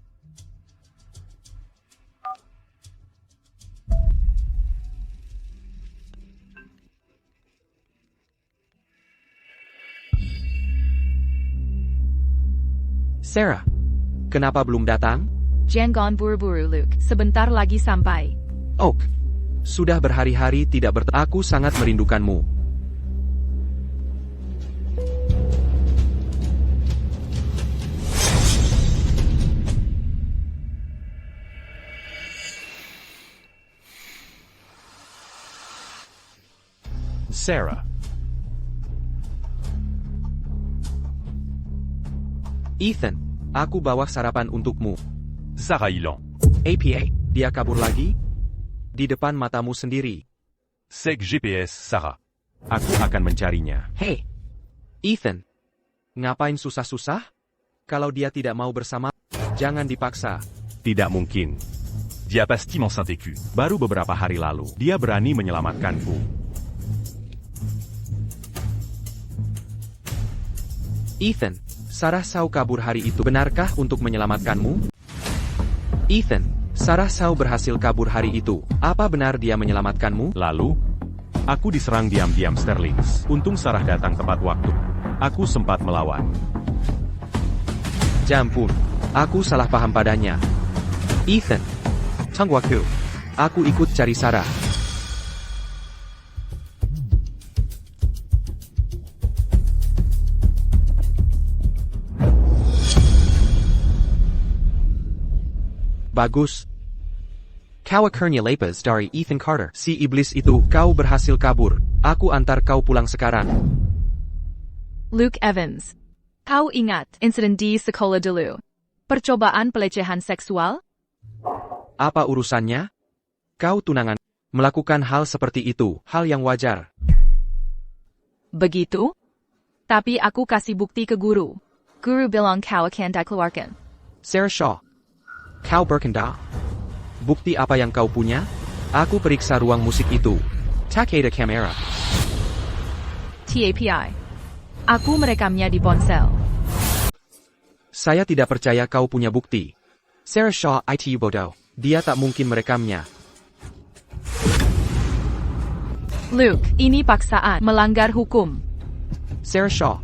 Sarah, kenapa belum datang? Jangan buru-buru Luke, sebentar lagi sampai. Oak, sudah berhari-hari tidak bertemu. Aku sangat merindukanmu. Sarah. Ethan, aku bawa sarapan untukmu. Sarah Ilan. APA, dia kabur lagi? Di depan matamu sendiri. Sec GPS Sarah. Aku akan mencarinya. Hey, Ethan, ngapain susah-susah? Kalau dia tidak mau bersama, jangan dipaksa. Tidak mungkin. Dia pasti m'enceinte. Baru beberapa hari lalu, dia berani menyelamatkanku. Ethan, Sarah Shaw kabur hari itu. Benarkah untuk menyelamatkanmu? Ethan, Sarah Shaw berhasil kabur hari itu. Apa benar dia menyelamatkanmu? Lalu, aku diserang diam-diam Sterlings. Untung Sarah datang tepat waktu. Aku sempat melawan. Jampun, aku salah paham padanya. Ethan, tunggu aku ikut cari Sarah. Bagus. Kau akhirnya lepas dari Ethan Carter. Si iblis itu, kau berhasil kabur. Aku antar kau pulang sekarang. Luke Evans. Kau ingat insiden di sekolah dulu? Percobaan pelecehan seksual? Apa urusannya? Kau tunangan. Melakukan hal seperti itu, hal yang wajar. Begitu? Tapi aku kasih bukti ke guru. Guru bilang kau akan dikeluarkan. Sarah Shaw. Kau berkendak. Bukti apa yang kau punya? Aku periksa ruang musik itu. Tak ada kamera. TAPI. Aku merekamnya di ponsel. Saya tidak percaya kau punya bukti. Sarah Shaw itu bodoh. Dia tak mungkin merekamnya. Luke, ini paksaan, melanggar hukum. Sarah Shaw,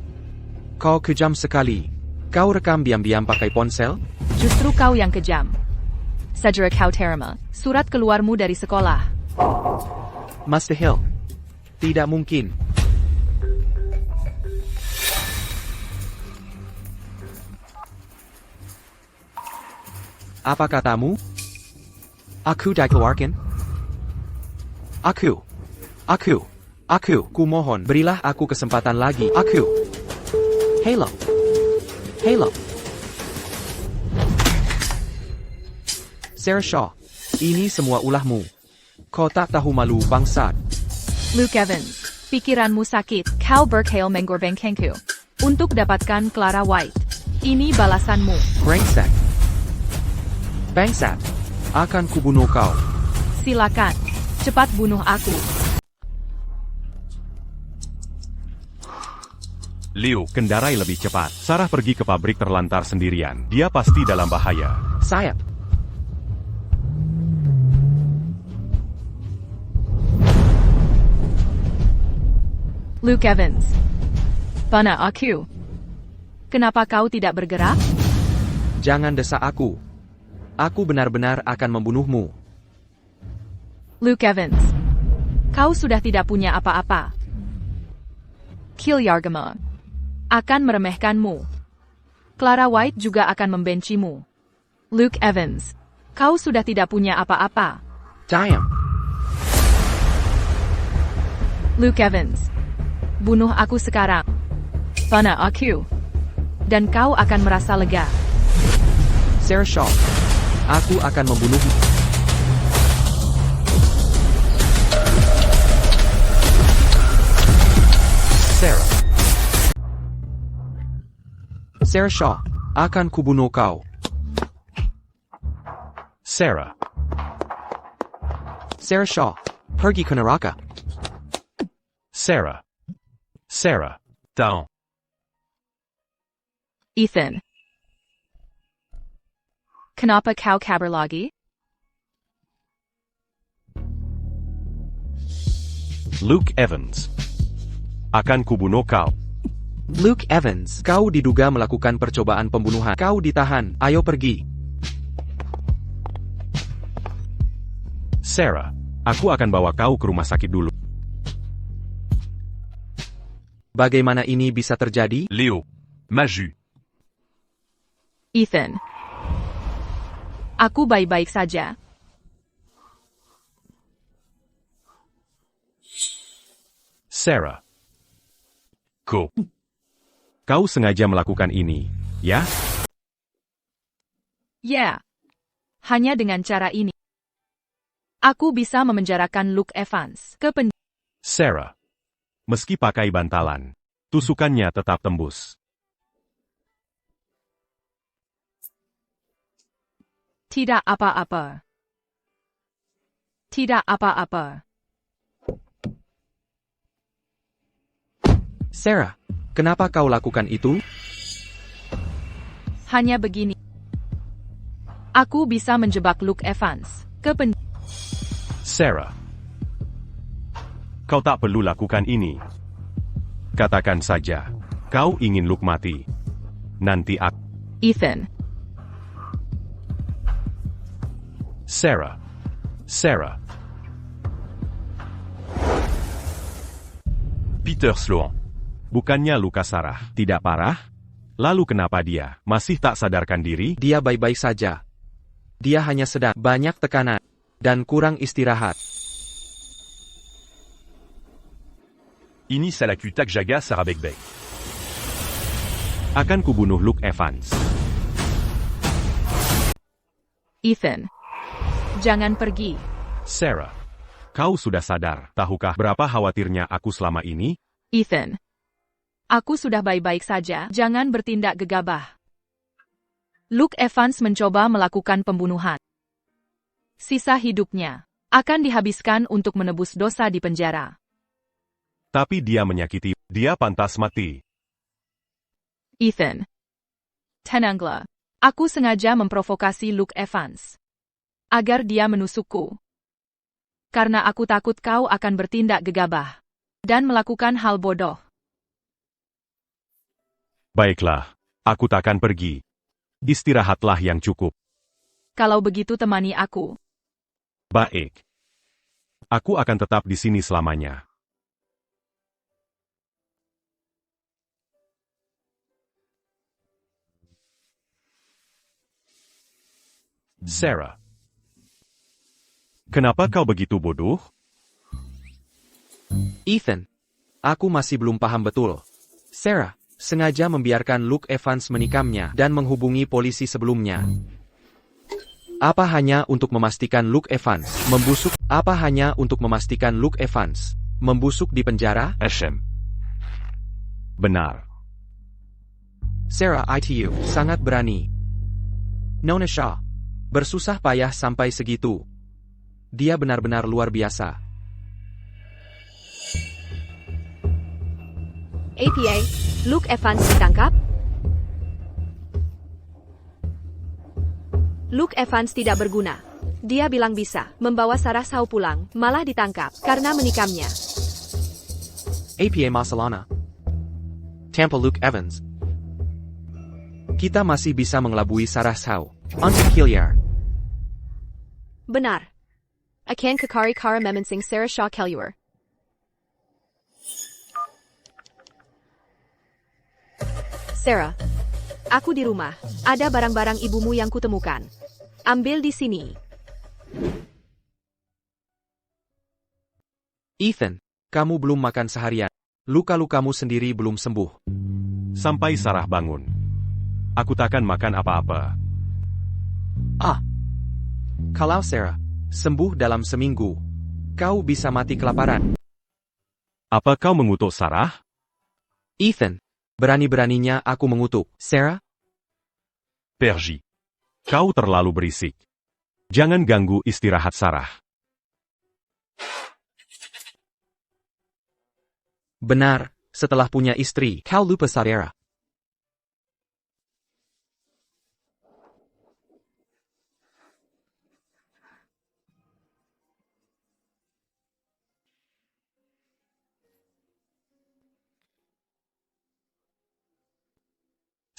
kau kejam sekali. Kau rekam diam-diam pakai ponsel? Justru kau yang kejam. Segera kau terima surat keluarmu dari sekolah. Mustahil. Tidak mungkin. Apa katamu? Aku dikeluarkan? Aku, kumohon berilah aku kesempatan lagi. Halo. Sarah Shaw, ini semua ulahmu. Kau tak tahu malu bangsat. Luke Evans, pikiranmu sakit. Kau berkhayal mengorbengkanku. Untuk dapatkan Clara White. Ini balasanmu. Bangsat, akan kubunuh kau. Silakan, cepat bunuh aku. Leo, kendarai lebih cepat. Sarah pergi ke pabrik terlantar sendirian. Dia pasti dalam bahaya. Sayap. Luke Evans. Bana aku. Kenapa kau tidak bergerak? Jangan desak aku. Aku benar-benar akan membunuhmu. Luke Evans. Kau sudah tidak punya apa-apa. Kilyargama akan meremehkanmu. Clara White juga akan membencimu. Luke Evans. Kau sudah tidak punya apa-apa. Diam. Luke Evans. Bunuh aku sekarang. Bana aku. Dan kau akan merasa lega. Sarah Shaw, aku akan membunuhmu. Sarah Shaw, akan kubunuh kau. Sarah Shaw, pergi ke neraka. Sarah Tahan. Ethan. Kenapa kau kabur lagi? Luke Evans. Akan kubunuh kau. Luke Evans, kau diduga melakukan percobaan pembunuhan. Kau ditahan, ayo pergi. Sarah, aku akan bawa kau ke rumah sakit dulu. Bagaimana ini bisa terjadi? Léo. Maju. Ethan. Aku baik-baik saja. Sarah, Kau kau sengaja melakukan ini, ya? Ya. Hanya dengan cara ini. Aku bisa memenjarakan Luke Evans ke penjara. Sarah, meski pakai bantalan, tusukannya tetap tembus. Tidak apa-apa. Tidak apa-apa. Sarah, kenapa kau lakukan itu? Hanya begini. Aku bisa menjebak Luke Evans ke penjara. Sarah, kau tak perlu lakukan ini. Katakan saja, kau ingin Luke mati. Nanti aku... Ethan. Sarah. Peter Sloan. Bukannya luka Sarah tidak parah? Lalu kenapa dia masih tak sadarkan diri? Dia baik-baik saja. Dia hanya sedang banyak tekanan dan kurang istirahat. Inis à la Kutak Jaga Sarah Bekbek. Akan kubunuh Luke Evans. Ethan. Jangan pergi. Sarah, kau sudah sadar, tahukah berapa khawatirnya aku selama ini? Ethan. Aku sudah baik-baik saja, jangan bertindak gegabah. Luke Evans mencoba melakukan pembunuhan. Sisa hidupnya akan dihabiskan untuk menebus dosa di penjara. Tapi dia menyakiti Dia pantas mati. Ethan. Tenanglah. Aku sengaja memprovokasi Luke Evans. Agar dia menusukku. Karena aku takut kau akan bertindak gegabah. Dan melakukan hal bodoh. Baiklah, aku takkan pergi. Istirahatlah yang cukup. Kalau begitu temani aku. Baik. Aku akan tetap di sini selamanya. Sarah. Kenapa kau begitu bodoh? Ethan. Aku masih belum paham betul. Sarah sengaja membiarkan Luke Evans menikamnya dan menghubungi polisi sebelumnya. Apa hanya untuk memastikan Luke Evans membusuk? Apa hanya untuk memastikan Luke Evans membusuk di penjara? Benar. Sarah itu sangat berani. Nona Shaw bersusah payah sampai segitu. Dia benar-benar luar biasa. APA, Luke Evans ditangkap? Luke Evans tidak berguna. Dia bilang bisa membawa Sarah Shaw pulang, malah ditangkap karena menikamnya. APA Masalana. Tanpa Luke Evans. Kita masih bisa mengelabui Sarah Shaw. Untuk Killiar. Benar. Akan kekari kara memensing Sarah Shaw Kelluar. Sarah, aku di rumah. Ada barang-barang ibumu yang kutemukan. Ambil di sini. Ethan, kamu belum makan seharian. Luka-lukamu sendiri belum sembuh. Sampai Sarah bangun. Aku takkan makan apa-apa. Kalau Sarah sembuh dalam seminggu, kau bisa mati kelaparan. Apa kau mengutuk Sarah? Ethan, berani-beraninya aku mengutuk Sarah. Pergi. Kau terlalu berisik. Jangan ganggu istirahat Sarah. Benar, setelah punya istri, kau lupa Sarah.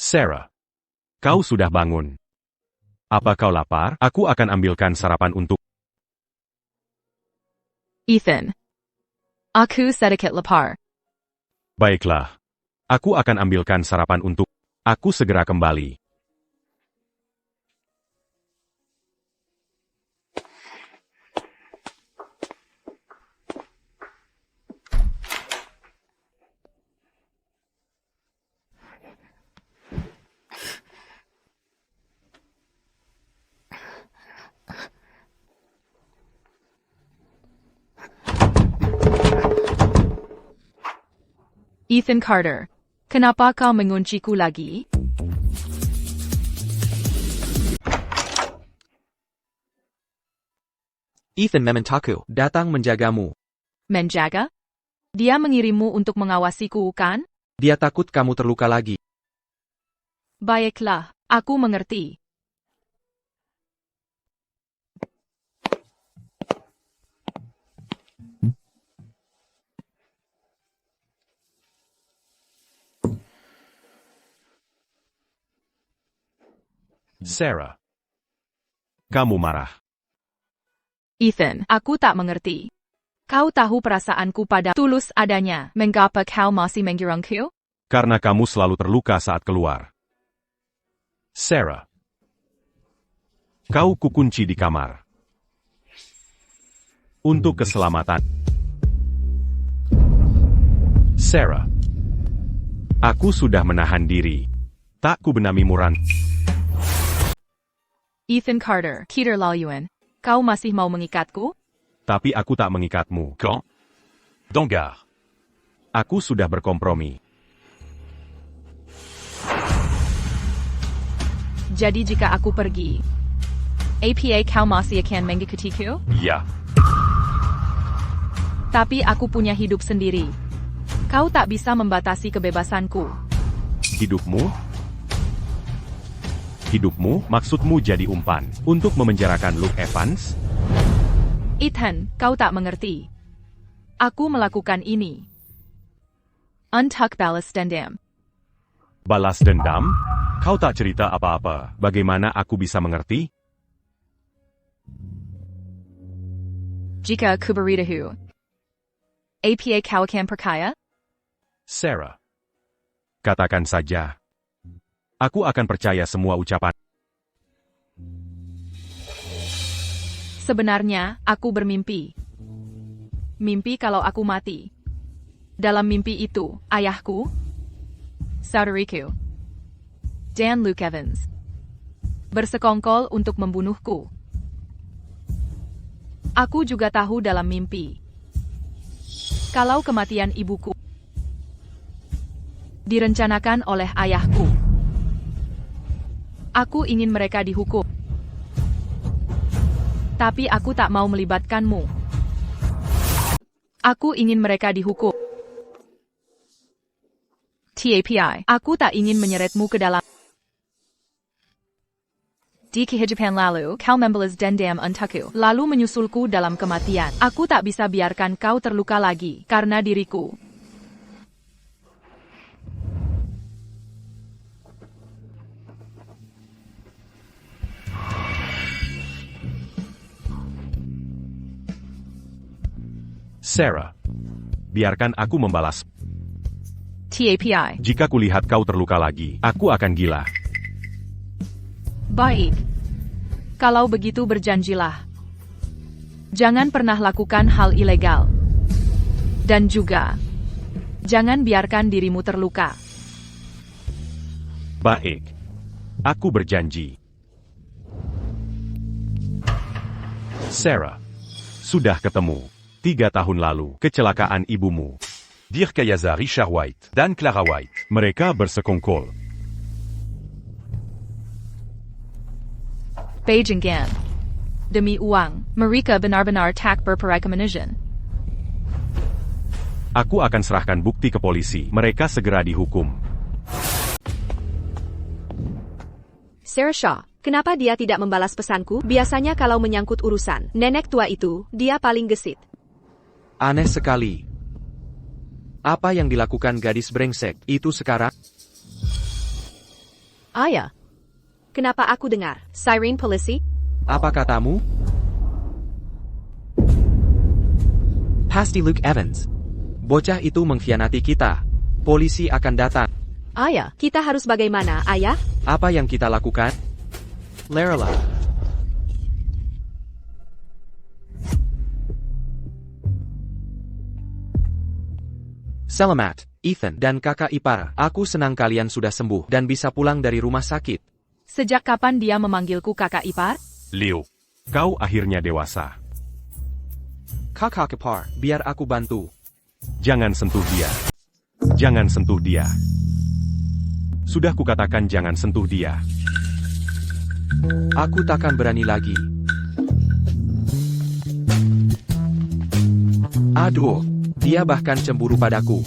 Sarah. Kau sudah bangun. Apa kau lapar? Aku akan ambilkan sarapan untuk... Ethan. Aku sedikit lapar. Baiklah. Aku akan ambilkan sarapan untuk... Aku segera kembali. Ethan Carter. Kenapa kau mengunciku lagi? Ethan mementaku datang menjagamu. Menjaga? Dia mengirimmu untuk mengawasiku, kan? Dia takut kamu terluka lagi. Baiklah, aku mengerti. Sarah. Kamu marah. Ethan, aku tak mengerti. Kau tahu perasaanku pada tulus adanya. Mengapa kau masih menggirangku? Karena kamu selalu terluka saat keluar. Sarah. Kau kukunci di kamar. Untuk keselamatan. Sarah. Aku sudah menahan diri. Tak kubenami muran. Ethan Carter, Keter Layuan. Kau masih mau mengikatku? Tapi aku tak mengikatmu. Quand? Dangar. Aku sudah berkompromi. Jadi jika aku pergi, APA kau masih akan mengikutiku? Ya. Tapi aku punya hidup sendiri. Kau tak bisa membatasi kebebasanku. Hidupmu? Hidupmu, maksudmu jadi umpan untuk memenjarakan Luke Evans? Ethan, kau tak mengerti. Aku melakukan ini. Untuk balas dendam. Balas dendam? Kau tak cerita apa-apa. Bagaimana aku bisa mengerti? Jika aku beritahu. Apa kau akan percaya? Sarah. Katakan saja. Aku akan percaya semua ucapan. Sebenarnya, aku bermimpi. Mimpi kalau aku mati. Dalam mimpi itu, ayahku, saudariku, dan Luke Evans bersekongkol untuk membunuhku. Aku juga tahu dalam mimpi, kalau kematian ibuku direncanakan oleh ayahku. Aku ingin mereka dihukum. Tapi aku tak mau melibatkanmu. Aku ingin mereka dihukum. TAPI, aku tak ingin menyeretmu ke dalam. Di kehidupan lalu, kau membalas dendam untukku, lalu menyusulku dalam kematian. Aku tak bisa biarkan kau terluka lagi, karena diriku. Sarah. Biarkan aku membalas. TAPI. Jika kulihat kau terluka lagi, aku akan gila. Baik. Kalau begitu berjanjilah. Jangan pernah lakukan hal ilegal. Dan juga, jangan biarkan dirimu terluka. Baik. Aku berjanji. Sarah. Sudah ketemu. 3 tahun lalu, kecelakaan ibumu. Dirk Kayaza, Richard White, dan Clara White. Mereka bersekongkol. Beijinggan. Demi uang, mereka benar-benar tak berperekonomian. Aku akan serahkan bukti ke polisi. Mereka segera dihukum. Sarah Shaw, kenapa dia tidak membalas pesanku? Biasanya kalau menyangkut urusan nenek tua itu, dia paling gesit. Aneh sekali. Apa yang dilakukan gadis brengsek itu sekarang? Ayah. Kenapa aku dengar siren polisi? Apa katamu? Pasti Luke Evans. Bocah itu mengkhianati kita. Polisi akan datang. Ayah, kita harus bagaimana, ayah? Apa yang kita lakukan? Lerela. Selamat, Ethan dan kakak ipar. Aku senang kalian sudah sembuh dan bisa pulang dari rumah sakit. Sejak kapan dia memanggilku kakak ipar? Leo. Kau akhirnya dewasa. Kakak ipar, biar aku bantu. Jangan sentuh dia. Jangan sentuh dia. Sudah kukatakan jangan sentuh dia. Aku takkan berani lagi. Aduh, dia bahkan cemburu padaku.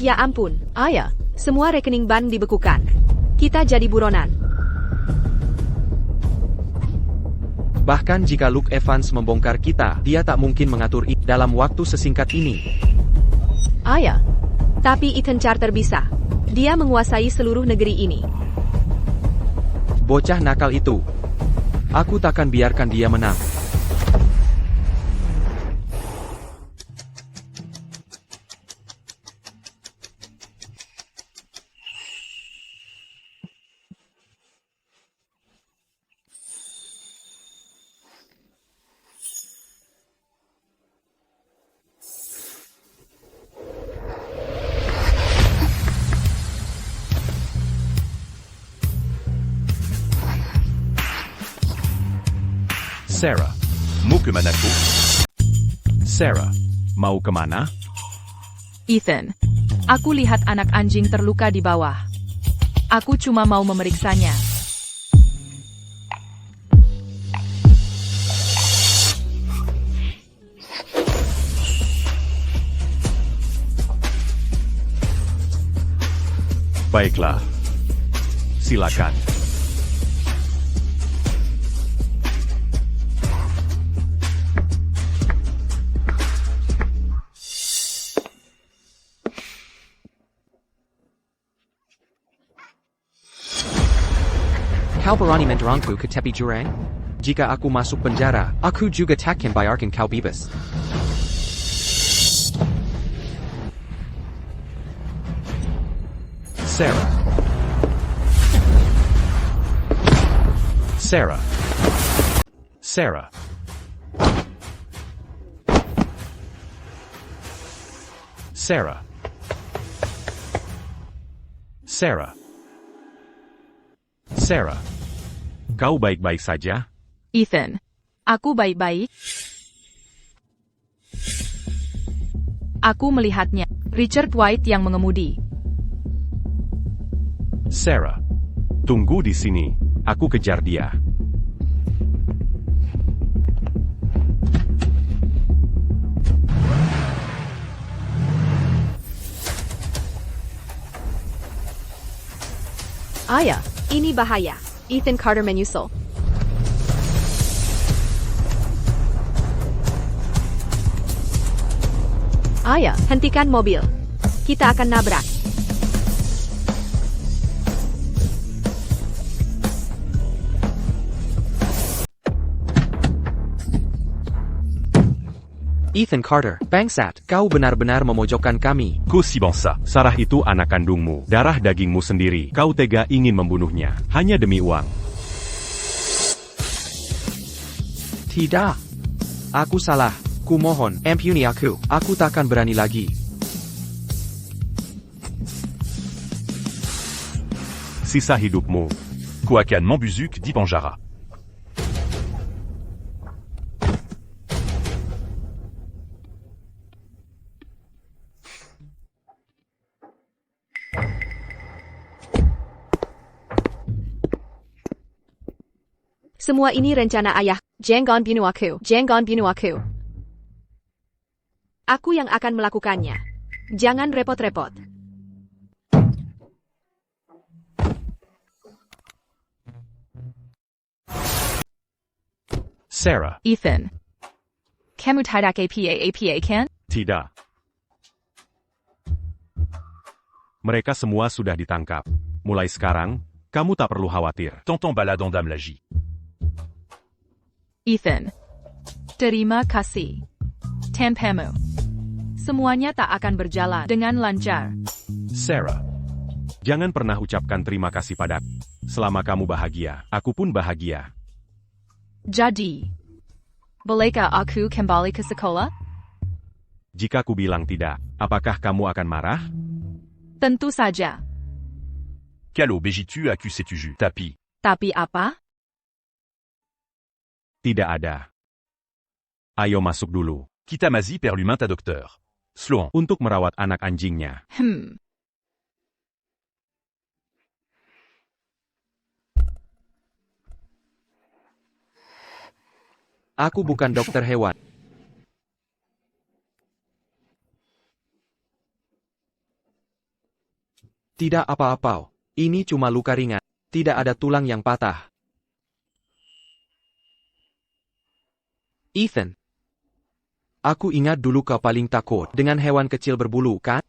Ya ampun, ayah. Semua rekening bank dibekukan. Kita jadi buronan. Bahkan jika Luke Evans membongkar kita, dia tak mungkin mengatur itu dalam waktu sesingkat ini. Ayah. Tapi Ethan Carter bisa. Dia menguasai seluruh negeri ini. Bocah nakal itu. Aku takkan biarkan dia menang. Sarah. Mau kemanaku? Sarah. Mau kemana? Ethan. Aku lihat anak anjing terluka di bawah. Aku cuma mau memeriksanya. Baiklah. Silakan. Kau berani mendorongku ke tepi jurang? Jika aku masuk penjara, aku juga takkan biarkan kau bebas. Sarah. Sarah. Sarah. Sarah. Sarah. Sarah. Kau baik-baik saja? Ethan. Aku baik-baik. Aku melihatnya. Richard White yang mengemudi. Sarah. Tunggu di sini. Aku kejar dia. Ayah, ini bahaya. Ethan Carter menyusul. Ayah, hentikan mobil. Kita akan nabrak. Ethan Carter, bangsat, kau benar-benar memojokkan kami. Qu'aussi bon ça. Sarah itu anak kandungmu, darah dagingmu sendiri. Kau tega ingin membunuhnya, hanya demi uang. Tidak. Aku salah. Kumohon, ampuni aku. Aku takkan berani lagi. Sisa hidupmu. Kouakan Mambuzuk dit Panjara. Semua ini rencana ayah. Jangan bunuh aku. Jangan bunuh aku. Aku yang akan melakukannya. Jangan repot-repot. Sarah. Ethan. Kamu tidak apa kan? Tidak. Mereka semua sudah ditangkap. Mulai sekarang, kamu tak perlu khawatir. Tonton balade en dame Lagie. Ethan. Terima kasih. Tanpamu. Semuanya tak akan berjalan dengan lancar. Sarah. Jangan pernah ucapkan terima kasih padaku. Selama kamu bahagia, aku pun bahagia. Jadi. Bolehkah aku kembali ke sekolah? Jika ku bilang tidak, apakah kamu akan marah? Tentu saja. Quel obéis-tu à tu Tapi. Tapi apa? Tidak ada. Ayo masuk dulu. Kitamazi perd l'humain ta docteur. Sloan. Untuk merawat anak anjingnya. Aku bukan dokter hewan. Tidak apa-apa. Ini cuma luka ringan. Tidak ada tulang yang patah. Ethan. Aku ingat dulu kau paling takut dengan hewan kecil berbulu, kan?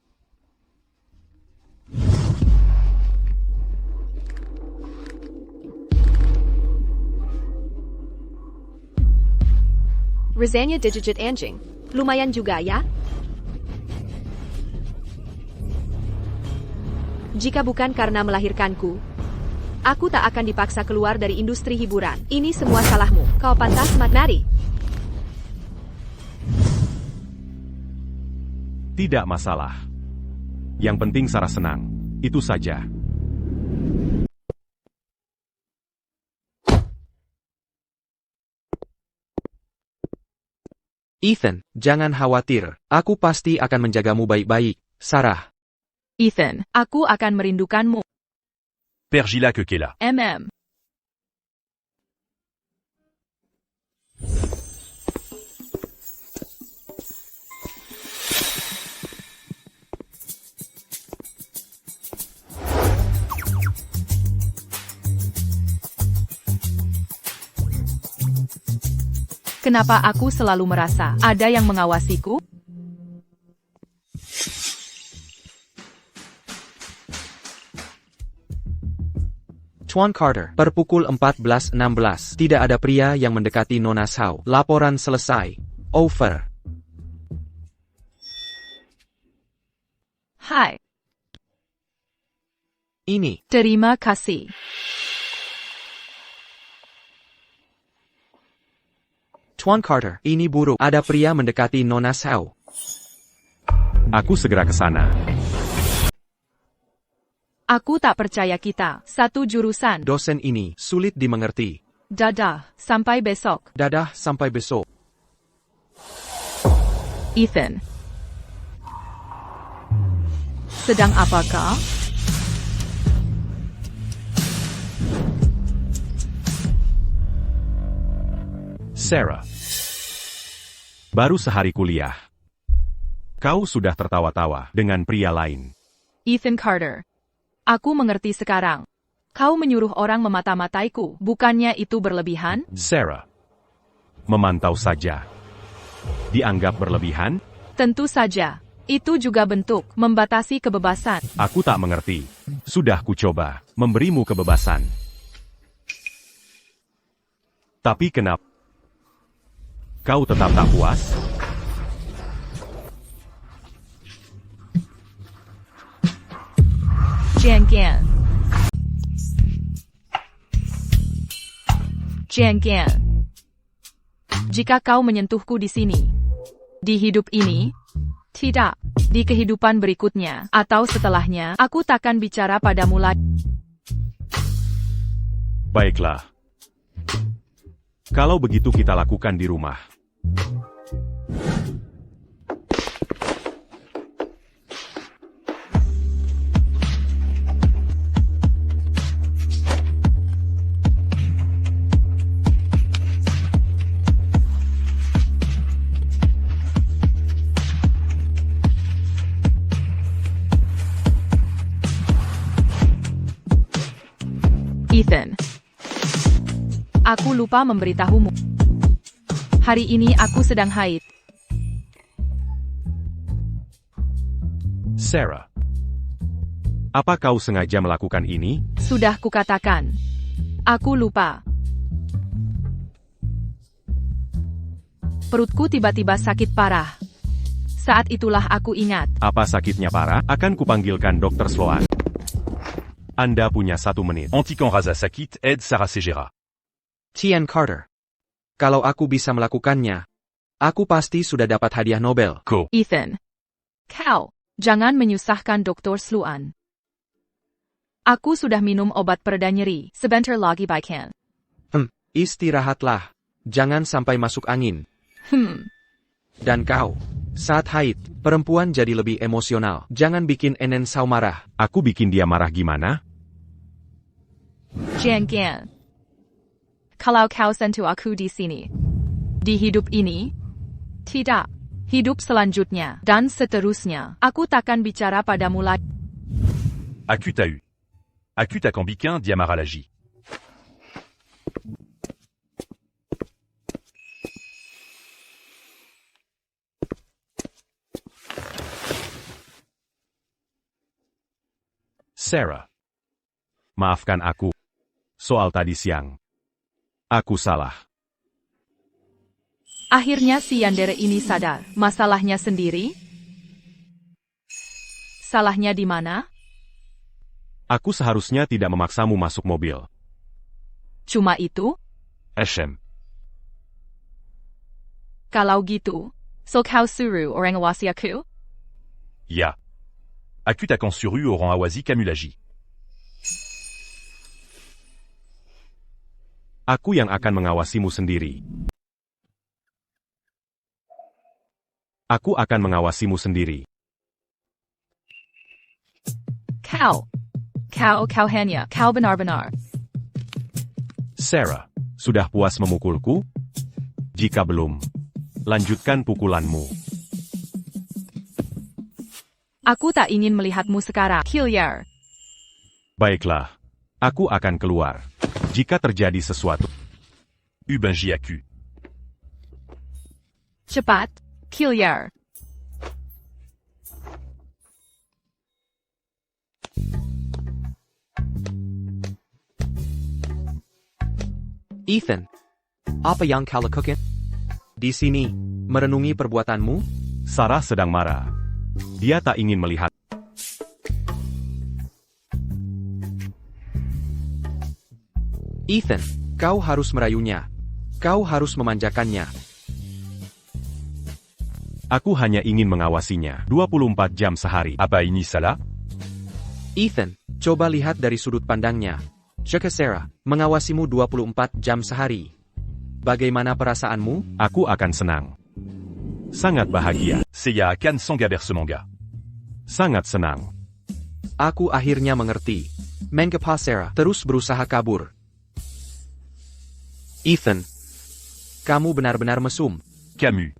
Rasanya digigit anjing. Lumayan juga ya? Jika bukan karena melahirkanku, aku tak akan dipaksa keluar dari industri hiburan. Ini semua salahmu. Kau pantas mati. Tidak masalah. Yang penting Sarah senang. Itu saja. Ethan, jangan khawatir. Aku pasti akan menjagamu baik-baik, Sarah. Ethan, aku akan merindukanmu. Pergila Kekela. MM. Kenapa aku selalu merasa ada yang mengawasiku? Tuan Carter, per pukul 14.16, tidak ada pria yang mendekati Nona Sao. Laporan selesai. Over. Hai. Ini. Terima kasih. Tuan Carter, ini buruk. Ada pria mendekati Nona Sao. Aku segera ke sana. Aku tak percaya kita satu jurusan. Dosen ini sulit dimengerti. Dadah, sampai besok. Dadah, sampai besok. Ethan. Sedang apakah? Sarah. Baru sehari kuliah. Kau sudah tertawa-tawa dengan pria lain. Ethan Carter. Aku mengerti sekarang. Kau menyuruh orang memata-mataiku, bukannya itu berlebihan? Sarah. Memantau saja. Dianggap berlebihan? Tentu saja. Itu juga bentuk membatasi kebebasan. Aku tak mengerti. Sudah kucoba memberimu kebebasan. Tapi kenapa kau tetap tak puas? Jian Gan. Jika kau menyentuhku di sini, di hidup ini, tidak, di kehidupan berikutnya, atau setelahnya, aku takkan bicara padamu lagi. Baiklah. Kalau begitu kita lakukan di rumah. Ethan. Aku lupa memberitahumu. Hari ini aku sedang haid. Sarah. Apa kau sengaja melakukan ini? Sudah kukatakan. Aku lupa. Perutku tiba-tiba sakit parah. Saat itulah aku ingat. Apa sakitnya parah? Akan kupanggilkan Dr. Sloan. Anda punya 1 menit. Antican Rasa Sakit aide Sarah Segera. Tuan Carter. Kalau aku bisa melakukannya, aku pasti sudah dapat hadiah Nobel. Ko. Ethan. Kau, jangan menyusahkan Dr. Sloan. Aku sudah minum obat pereda nyeri, sebentar lagi baikan. Istirahatlah. Jangan sampai masuk angin. Dan kau, saat haid, perempuan jadi lebih emosional. Jangan bikin Enen Sao marah. Aku bikin dia marah gimana? Jian Gan. Kalau kau sentuh aku di sini, di hidup ini, tidak, hidup selanjutnya, dan seterusnya, aku takkan bicara padamu lagi. Aku t'a eu. Aku t'a cambiquin diamaralagi. Sarah. Maafkan aku. Soal tadi siang. Aku salah. Akhirnya si yandere ini sadar, masalahnya sendiri? Salahnya di mana? Aku seharusnya tidak memaksamu masuk mobil. Cuma itu? SM. Kalau gitu, so kau suruh orang awasi aku? Ya. Aku t'a consuru orang awasi kamulagi. Aku yang akan mengawasimu sendiri. Aku akan mengawasimu sendiri. Kau hanya, kau benar-benar. Sarah, sudah puas memukulku? Jika belum, lanjutkan pukulanmu. Aku tak ingin melihatmu sekarang, Hilliard. Baiklah, aku akan keluar. Jika terjadi sesuatu, Ubenji aku. Cepat, Kiliar. Ethan, apa yang kau lakukan? Di sini, merenungi perbuatanmu? Sarah sedang marah. Dia tak ingin melihat. Ethan, kau harus merayunya. Kau harus memanjakannya. Aku hanya ingin mengawasinya 24 jam sehari. Apa ini salah? Ethan, coba lihat dari sudut pandangnya. Jika Sarah mengawasimu 24 jam sehari. Bagaimana perasaanmu? Aku akan senang. Sangat bahagia. Seiya akan s'engagère ce manga. Sangat senang. Aku akhirnya mengerti. Mengapa Sarah terus berusaha kabur? Ethan, kamu benar-benar mesum. Camus.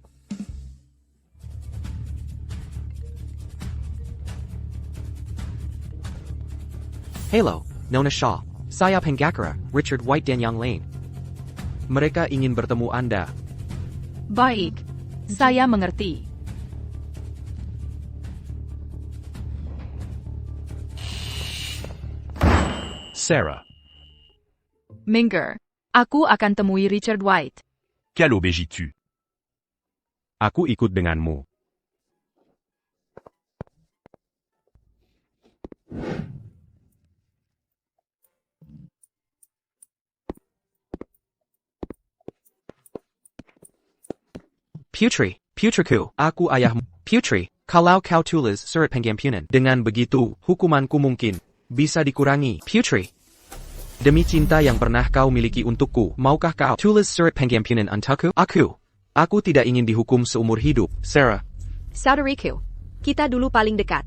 Hello, Nona Shaw. Saya Penggakara, Richard White dan yang lain. Mereka ingin bertemu Anda. Baik, saya mengerti. Sarah. Mingur, aku akan temui Richard White. Quelle obéis-tu? Aku ikut denganmu. Putriku, aku ayahmu. Putri, kalau kau tulis surat pengampunan, dengan begitu, hukumanku mungkin bisa dikurangi. Putri, demi cinta yang pernah kau miliki untukku, maukah kau tulis surat pengampunan untukku? Aku tidak ingin dihukum seumur hidup, Sarah. Saudariku, kita dulu paling dekat.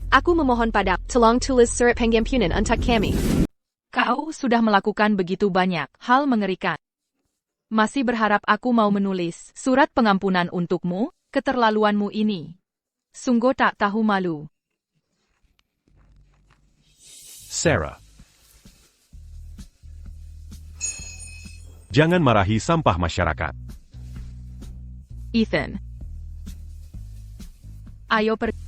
Aku memohon pada tolong tulis surat pengampunan untuk kami. Kau sudah melakukan begitu banyak hal mengerikan. Masih berharap aku mau menulis surat pengampunan untukmu? Keterlaluanmu ini sungguh tak tahu malu. Sarah. Jangan marahi sampah masyarakat. Ethan. Ayo pergi.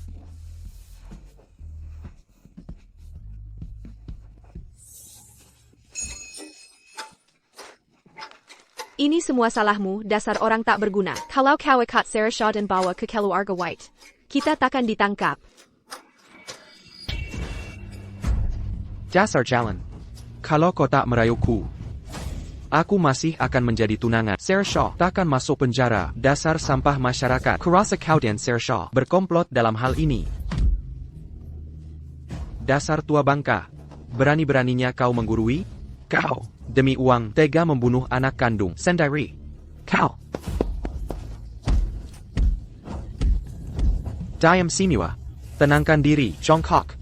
Ini semua salahmu, dasar orang tak berguna. Kalau kau ikat Sarah Shaw dan bawa ke keluarga White, kita takkan ditangkap. Dasar jalan. Kalau kau tak merayuku, aku masih akan menjadi tunangan. Sarah Shaw takkan masuk penjara. Dasar sampah masyarakat. Kurasa kau dan Sarah Shaw berkomplot dalam hal ini. Dasar tua bangka. Berani-beraninya kau menggurui? Kau, demi uang, tega membunuh anak kandung sendiri. Kau. Diam semua. Tenangkan diri, jongkok.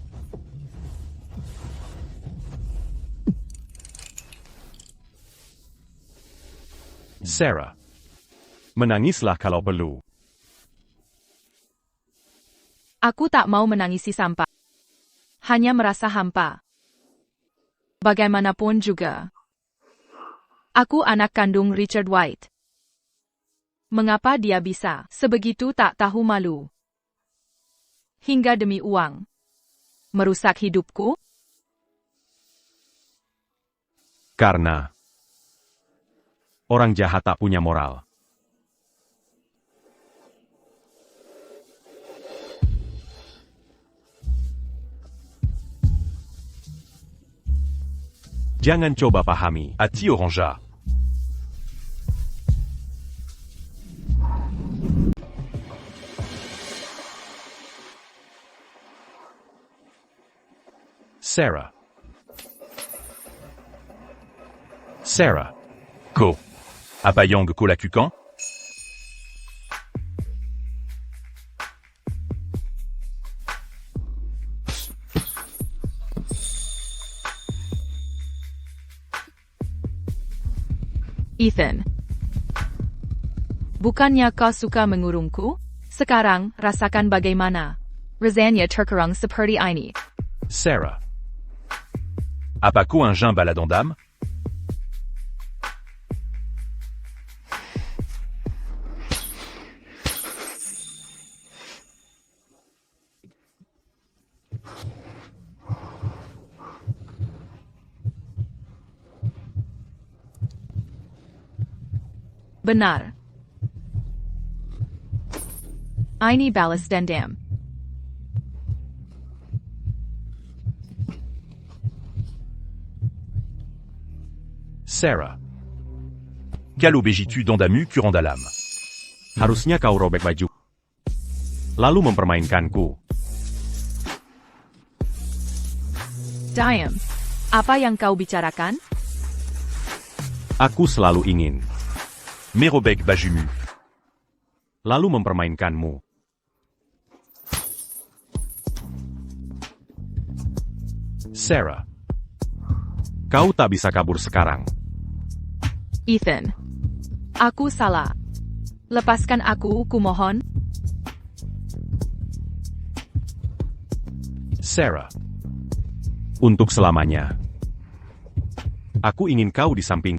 Sarah. Menangislah kalau perlu. Aku tak mau menangisi sampah. Hanya merasa hampa. Bagaimanapun juga. Aku anak kandung Richard White. Mengapa dia bisa sebegitu tak tahu malu? Hingga demi uang. Merusak hidupku? Karena orang jahat tak punya moral. Jangan coba pahami. Ati Oranja. Sarah. Sarah. Ko. Apayang Kolakukan? Ethan. Bukannya kau suka mengurungku? Sekarang, rasakan bagaimana rasanya terkurung seperti ini. Sarah. Apaku un jeun baladant d'âme? Benar. Ini balas dendam. Sarah. Quelle obégitu Dandamu Curandalam. Harusnya kau robek baju. Lalu mempermainkanku. Diam. Apa yang kau bicarakan? Aku selalu ingin. Merobek Bajumu. Lalu mempermainkanmu. Sarah. Kau tak bisa kabur sekarang. Ethan. Aku salah. Lepaskan aku, kumohon. Sarah. Untuk selamanya. Aku ingin kau di samping.